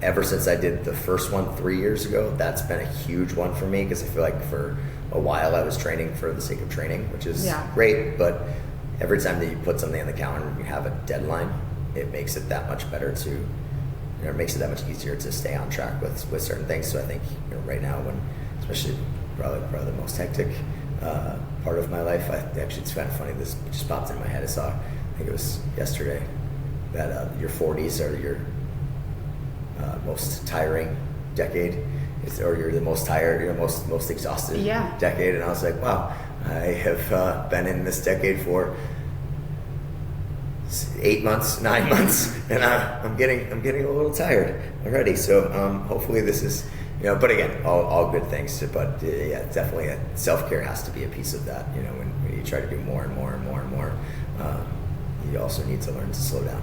Ever since I did the first one 3 years ago, that's been a huge one for me because I feel like for a while I was training for the sake of training, which is great, but every time that you put something on the calendar and you have a deadline, it makes it that much better to, it makes it that much easier to stay on track with certain things. So I think right now, when especially probably the most hectic part of my life, actually it's kind of funny, this just popped in my head. I think it was yesterday, that your 40s are your most tiring decade, or you're the most tired, your most exhausted decade. And I was like, wow, I have been in this decade for 8 months, 9 months, and I'm getting a little tired already. So hopefully this is, but again, all good things. But yeah, definitely self-care has to be a piece of that. When you try to do more and more and more and more, you also need to learn to slow down.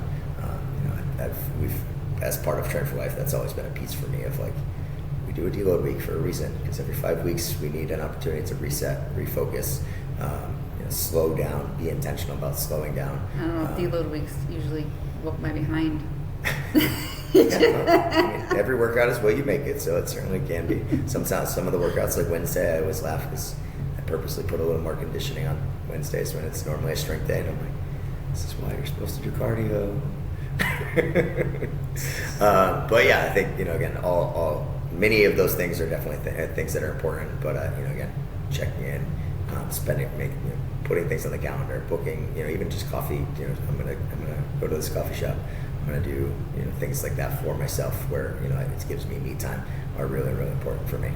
We've, as part of Train for Life, that's always been a piece for me of like, we do a deload week for a reason, because every 5 weeks we need an opportunity to reset, refocus, slow down, be intentional about slowing down. I don't know, deload weeks usually whoop my behind. Every workout is what you make it, so it certainly can be. Sometimes some of the workouts, like Wednesday, I always laugh because I purposely put a little more conditioning on Wednesdays when it's normally a strength day, and I'm like, this is why you're supposed to do cardio. But yeah, I think again, all many of those things are definitely things that are important. But again, checking in, putting things on the calendar, booking, even just coffee. I'm gonna go to this coffee shop. I'm gonna do things like that for myself, where it gives me me time, are really, really important for me.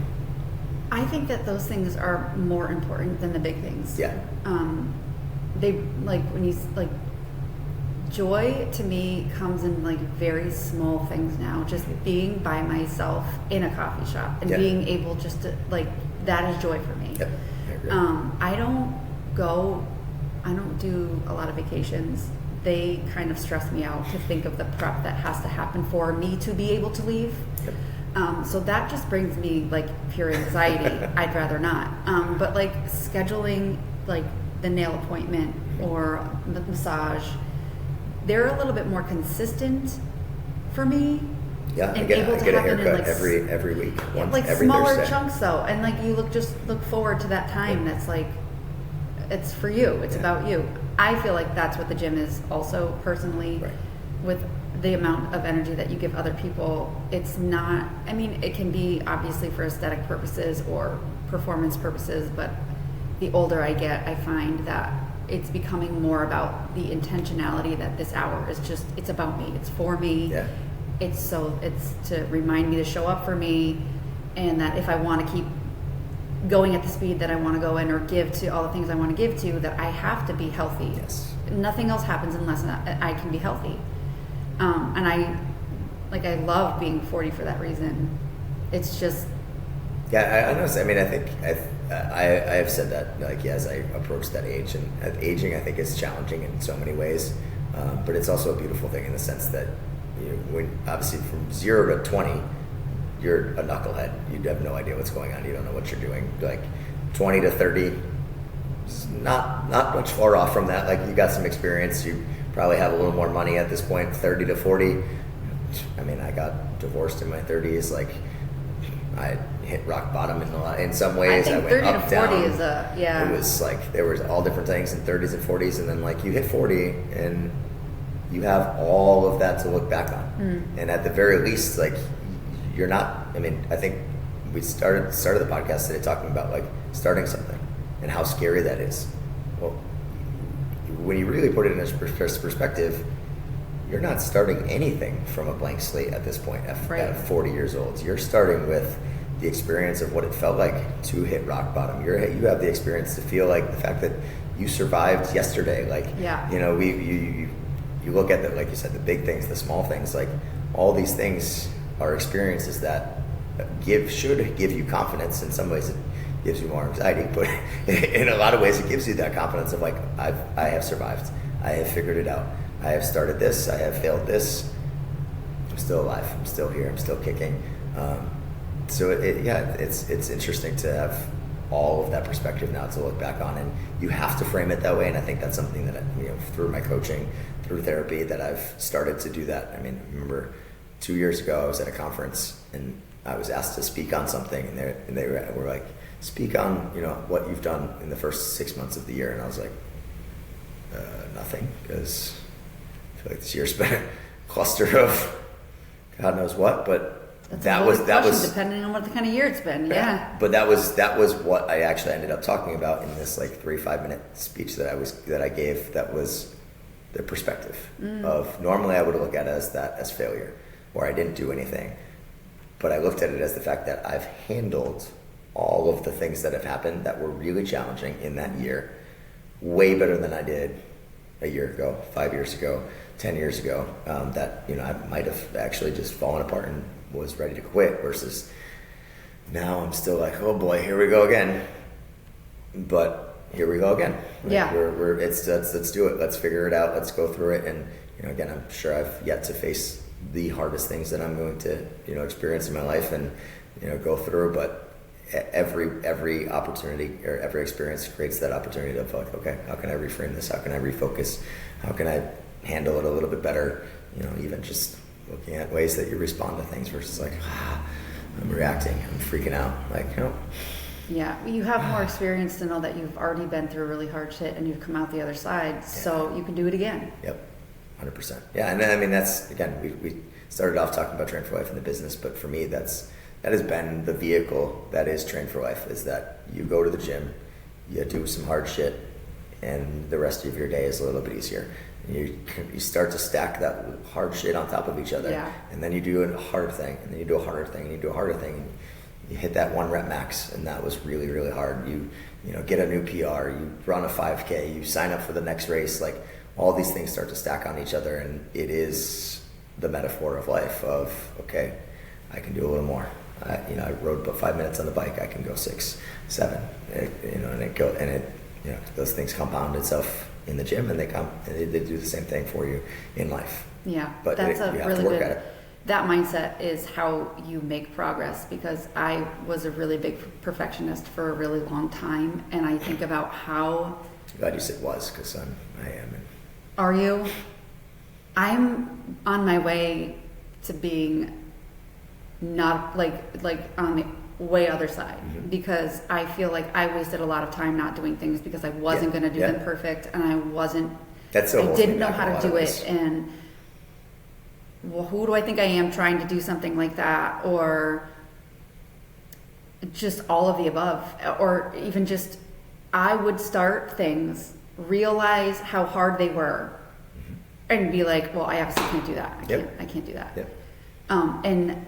I think that those things are more important than the big things. Yeah. They when you joy to me comes in very small things now. Just being by myself in a coffee shop and being able just to that is joy for me. Yep. I agree. I don't go I don't do a lot of vacations. They kind of stress me out to think of the prep that has to happen for me to be able to leave. Yep. So that just brings me like pure anxiety. I'd rather not. But like scheduling like the nail appointment or the massage, they're a little bit more consistent for me. Yeah, and I get a happen in, haircut like, every week. Once, like every smaller Thursday. chunks though, and like you look forward to that time. That's like, it's for you. It's about you. I feel like that's what the gym is also personally. Right. With the amount of energy that you give other people, it's not. I mean, it can be obviously for aesthetic purposes or performance purposes, but the older I get, I find that it's becoming more about the intentionality that this hour is just. It's about me. It's for me. Yeah. It's to remind me to show up for me, and that if I want to keep going at the speed that I want to go in or give to all the things I want to give to, that I have to be healthy. Yes. Nothing else happens unless I can be healthy. And I love being 40 for that reason. It's just. Yeah, I noticed. I mean, I think I have said that like as I approach that age, and aging I think is challenging in so many ways, but it's also a beautiful thing in the sense that when obviously from 0 to 20, you're a knucklehead. You have no idea what's going on. You don't know what you're doing. Like 20 to 30, it's not much far off from that. Like you got some experience. You probably have a little more money at this point. 30 to 40. I mean, I got divorced in my 30s. Like I hit rock bottom in some ways. I think 30 went up, to 40 down. is yeah. It was like there was all different things in 30s and 40s, and then like you hit 40 and you have all of that to look back on. And at the very least, like you're not. I mean, I think we started the podcast today talking about like starting something and how scary that is. Well, when you really put it in a perspective, you're not starting anything from a blank slate at this point at 40 years old. You're starting with the experience of what it felt like to hit rock bottom. You have the experience to feel like the fact that you survived yesterday. Like, you look at the, like you said, the big things, the small things, like all these things are experiences that should give you confidence. In some ways it gives you more anxiety, but in a lot of ways it gives you that confidence of like, I have survived. I have figured it out. I have started this. I have failed this. I'm still alive. I'm still here. I'm still kicking. So it's interesting to have all of that perspective now to look back on, and you have to frame it that way. And I think that's something that through my coaching, through therapy, that I've started to do that. I mean, I remember 2 years ago I was at a conference and I was asked to speak on something, and they were like, speak on what you've done in the first 6 months of the year, and I was like, nothing, because I feel like this year's been a cluster of God knows what, but that was depending on what the kind of year it's been. Yeah. But that was what I actually ended up talking about in this like 3-5 minute speech that I gave. That was the perspective of, normally I would look at it as failure, or I didn't do anything, but I looked at it as the fact that I've handled all of the things that have happened that were really challenging in that year way better than I did a year ago, 5 years ago, 10 years ago, that I might have actually just fallen apart and was ready to quit, versus now I'm still like, oh boy, here we go again. But here we go again. Like, yeah. Let's do it. Let's figure it out. Let's go through it. And again, I'm sure I've yet to face the hardest things that I'm going to experience in my life and go through. But every opportunity or every experience creates that opportunity of like, okay, how can I reframe this? How can I refocus? How can I handle it a little bit better? Even just looking at ways that you respond to things versus like, I'm reacting, I'm freaking out. Like, Yeah, you have more experience to know that you've already been through really hard shit and you've come out the other side, so you can do it again. Yep, 100%. Yeah, and then, I mean, that's, again, we started off talking about Train for Life in the business, but for me, that has been the vehicle that is Train for Life, is that you go to the gym, you do some hard shit, and the rest of your day is a little bit easier. You start to stack that hard shit on top of each other, and then you do a hard thing, and then you do a harder thing, and you do a harder thing, and you hit that 1 rep max, and that was really, really hard. You get a new PR, you run a 5K, you sign up for the next race. Like, all these things start to stack on each other, and it is the metaphor of life. Of, okay, I can do a little more. I rode about 5 minutes on the bike. I can go 6, 7. Those things compound itself in the gym, and they come and they do the same thing for you in life. Yeah, But that's you a have really to work good. at it. That mindset is how you make progress, because I was a really big perfectionist for a really long time, and I think about how. I'm glad you said was, because I am. Are you? I'm on my way to being not like on the way other side, because I feel like I wasted a lot of time not doing things because I wasn't going to do them perfect, and I wasn't. That's the whole I thing didn't know back in how a to lot do of it, ways. and well, who do I think I am trying to do something like that, or just all of the above, or even just I would start things, realize how hard they were, and be like, well, I obviously can't do that. I can't do that. Yep. And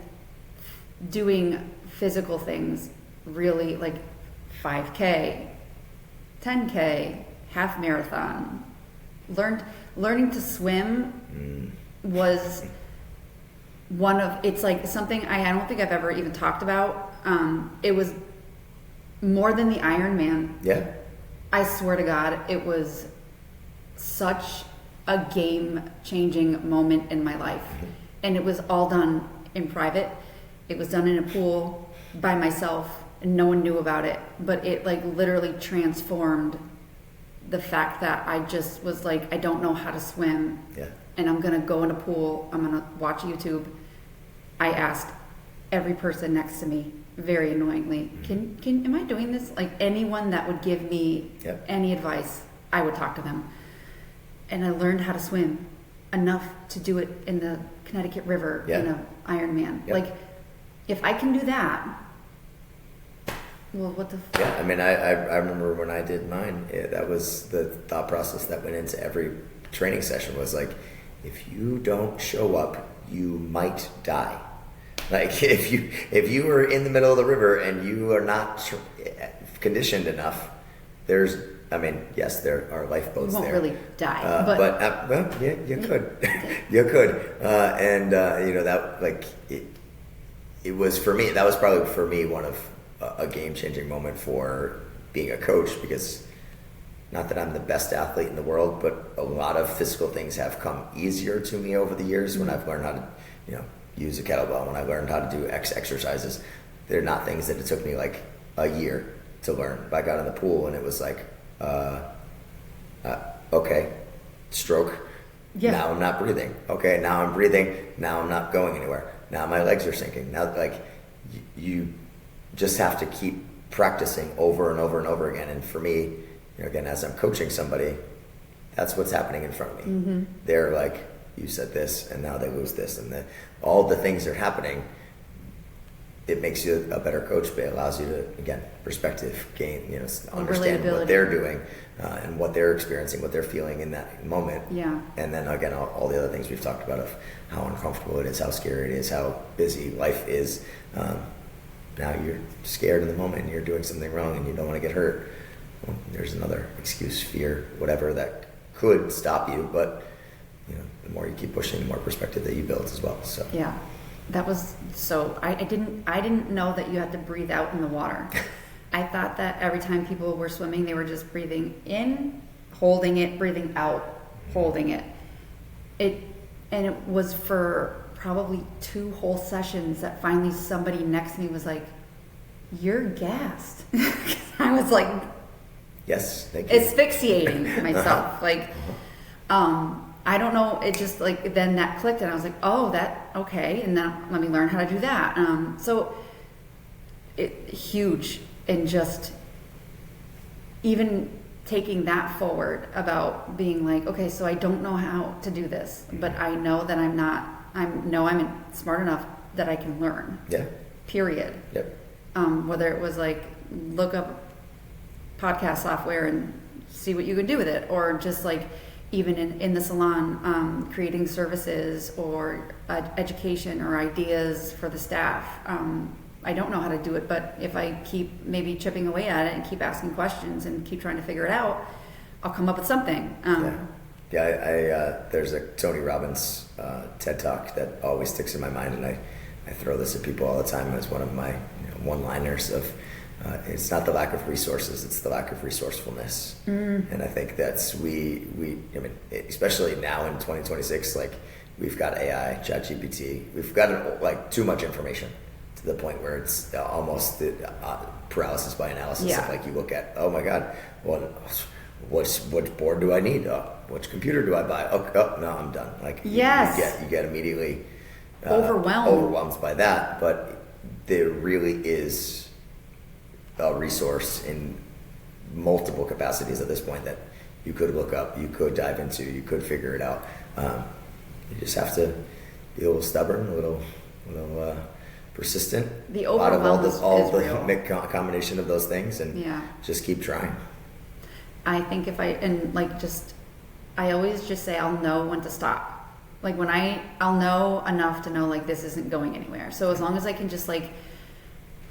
doing physical things, really, like 5K, 10K, half marathon, learning to swim was one of, it's like something I don't think I've ever even talked about. It was more than the Ironman. Yeah. I swear to God, it was such a game-changing moment in my life. And it was all done in private. It was done in a pool by myself, and no one knew about it. But it like literally transformed the fact that I just was like, I don't know how to swim. Yeah. And I'm gonna go in a pool, I'm gonna watch YouTube. I asked every person next to me, very annoyingly, am I doing this? Like anyone that would give me any advice, I would talk to them. And I learned how to swim enough to do it in the Connecticut River in an Ironman. Like, if I can do that, well, what the Yeah, I mean, I remember when I did mine, that was the thought process that went into every training session was like, if you don't show up, you might die. Like, if you were in the middle of the river and you are not conditioned enough, I mean, yes, there are lifeboats there. You won't really die, well, yeah, you could, you could, and that like it was for me. That was probably for me one of a game-changing moment for being a coach, because not that I'm the best athlete in the world, but a lot of physical things have come easier to me over the years when I've learned how to, use a kettlebell, when I learned how to do X exercises. They're not things that it took me like a year to learn. But I got in the pool and it was like, okay, stroke. Yeah. Now I'm not breathing. Okay, now I'm breathing. Now I'm not going anywhere. Now my legs are sinking. Now, like, you just have to keep practicing over and over and over again. And for me, again, as I'm coaching somebody, that's what's happening in front of me. They're like, you said this, and now they lose this, and all the things are happening. It makes you a better coach, but it allows you to, again, perspective gain, understand what they're doing and what they're experiencing, what they're feeling in that moment. Yeah. And then again, all the other things we've talked about of how uncomfortable it is, how scary it is, how busy life is. Now you're scared in the moment and you're doing something wrong and you don't want to get hurt. Well, there's another excuse, fear, whatever that could stop you, but the more you keep pushing, the more perspective that you build as well. So yeah. That was so. I didn't know that you had to breathe out in the water. I thought that every time people were swimming, they were just breathing in, holding it, breathing out, holding it. And it was for probably 2 whole sessions that finally somebody next to me was like, "You're gassed." I was like, "Yes, thank you." Asphyxiating myself, like. I don't know, it just like, then that clicked and I was like, oh, okay, and then let me learn how to do that. So huge, and just even taking that forward about being like, okay, so I don't know how to do this, but I know that I'm smart enough that I can learn. Yeah. Period. Yep. Whether it was like, look up podcast software and see what you can do with it, or just like, even in the salon, creating services or education or ideas for the staff. I don't know how to do it, but if I keep maybe chipping away at it and keep asking questions and keep trying to figure it out, I'll come up with something. There's a Tony Robbins TED Talk that always sticks in my mind, and I throw this at people all the time as one of my one-liners of it's not the lack of resources, it's the lack of resourcefulness. And I think that's, I mean, especially now in 2026, like we've got AI, ChatGPT, we've got like too much information to the point where it's almost paralysis by analysis. Yeah. Of like you look at, oh my God, which board do I need? Which computer do I buy? Oh no, I'm done. Like yes. you get immediately overwhelmed by that. But there really is a resource in multiple capacities at this point that you could look up, you could dive into, you could figure it out. You just have to be a little stubborn, a little persistent. The overwhelm is the combination of those things, and just keep trying. I think I always just say I'll know when to stop. Like when I'll know enough to know like this isn't going anywhere. So as long as I can just like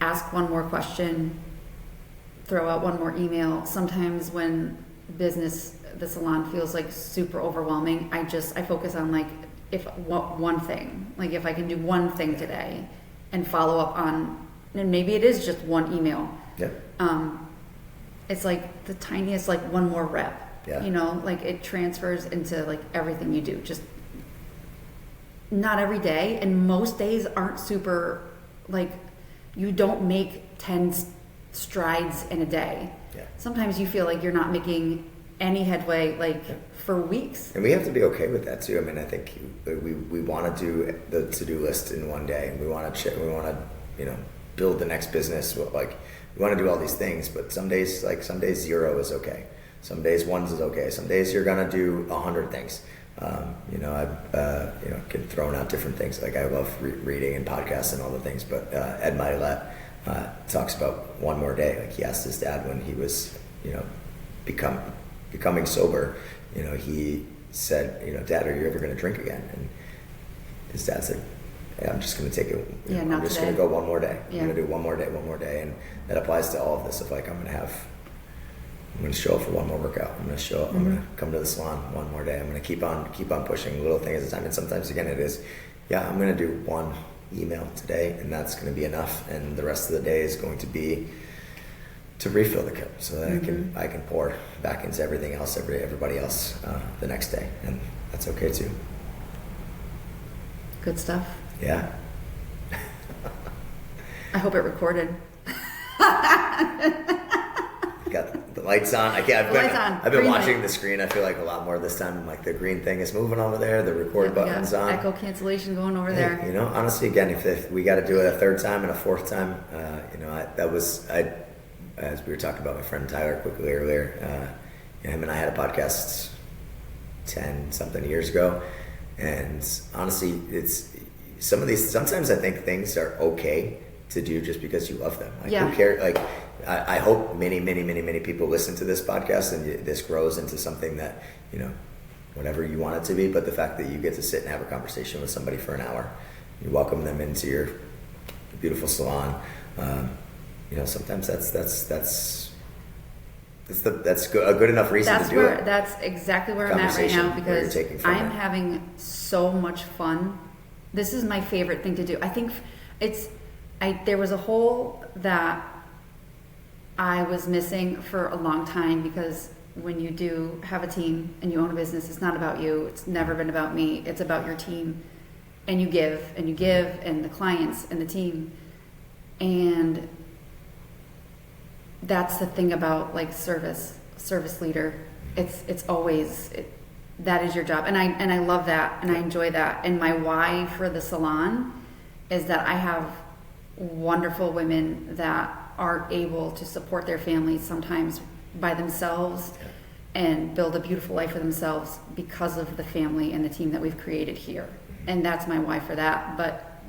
ask one more question, throw out one more email. Sometimes when the salon feels like super overwhelming, I focus on like one thing. Like if I can do one thing today and follow up on, and maybe it is just one email. Yeah. It's like the tiniest, like one more rep. Yeah. You know, like it transfers into like everything you do. Just not every day, and most days aren't super, like you don't make 10 strides in a day. Yeah. Sometimes you feel like you're not making any headway for weeks. And we have to be okay with that too. I mean, I think we want to do the to-do list in one day. We want to build the next business. Like we want to do all these things, but some days 0 is okay. Some days 1 is okay. Some days you're gonna do 100 things. I've thrown out different things. Like I love reading and podcasts and all the things, but Ed Milet talks about one more day. Like he asked his dad when he was, becoming sober, he said, Dad, are you ever going to drink again? And his dad said, hey, I'm just going to take it. I'm just going to go one more day. Yeah. I'm going to do one more day. And that applies to all of this. Of like, I'm going to show up for one more workout. I'm going to show up. I'm going to come to the salon one more day. I'm going to keep on pushing little things at a time. And sometimes again, it is, I'm going to do one email today, and that's going to be enough. And the rest of the day is going to be to refill the cup so that I can pour back into everything else, everybody else the next day, and that's okay too. Good stuff. Yeah. I hope it recorded. Got the lights on. I've been watching the screen. I feel like a lot more this time. Like the green thing is moving over there. The record button's on. Echo cancellation going over there. Honestly, again, if we got to do it a third time and a fourth time, as we were talking about my friend Tyler quickly earlier, him and I had a podcast 10 something years ago, and honestly, it's sometimes I think things are okay to do just because you love them. Like who cares? Like I hope many people listen to this podcast and this grows into something that, whatever you want it to be, but the fact that you get to sit and have a conversation with somebody for an hour, you welcome them into your beautiful salon, sometimes that's a good enough reason to do it. That's exactly where I'm at right now, because I'm having so much fun. This is my favorite thing to do. I think there was a hole that I was missing for a long time, because when you do have a team and you own a business, it's not about you. It's never been about me. It's about your team, and you give and the clients and the team. And that's the thing about like service leader. It's always that is your job, and I love that, and I enjoy that. And my why for the salon is that I have wonderful women that are able to support their families sometimes by themselves and build a beautiful life for themselves because of the family and the team that we've created here. And that's my why for that. But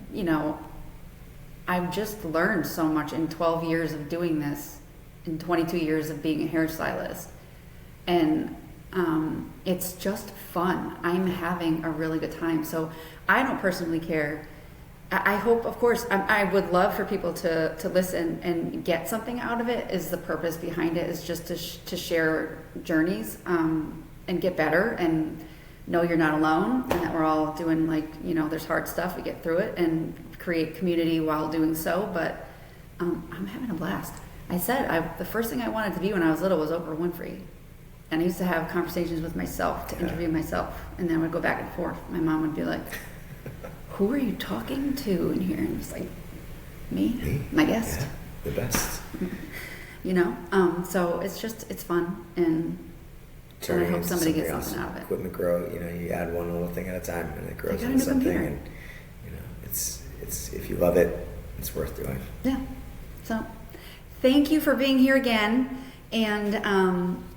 I've just learned so much in 12 years of doing this, in 22 years of being a hairstylist, and it's just fun. I'm having a really good time. So I don't personally care. I hope, of course, I would love for people to listen and get something out of it. Is the purpose behind it is just to share journeys and get better and know you're not alone, and that we're all doing there's hard stuff, we get through it and create community while doing so. But I'm having a blast. I said the first thing I wanted to be when I was little was Oprah Winfrey. And I used to have conversations with myself to interview myself. And then I would go back and forth. My mom would be like, who are you talking to in here? And it's like, me? My guest. Yeah, the best. You know? So it's fun. And I hope somebody gets something out of it. Equipment grow, you add one little thing at a time and it grows into something. And, it's if you love it, it's worth doing. Yeah. So thank you for being here again. And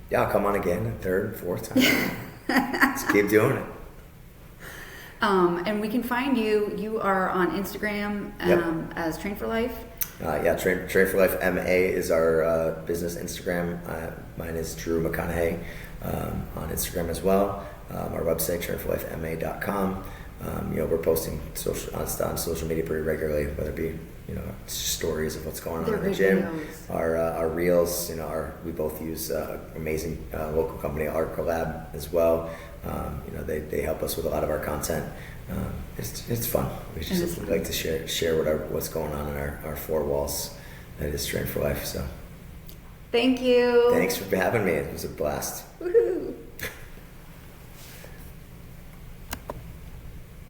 yeah, I'll come on again, a third, fourth time. Let's keep doing it. And we can find you. You are on Instagram as Train for Life. Train for Life MA is our business Instagram. Mine is Drew McConaha on Instagram as well. Our website, trainforlifema.com. We're posting on social media pretty regularly, whether it be stories of what's going on in the gym, our reels. We both use amazing local company Art Collab as well. They help us with a lot of our content. It's fun. We like to share what's going on in our four walls. That is Train for Life. So thank you. Thanks for having me. It was a blast. Woohoo.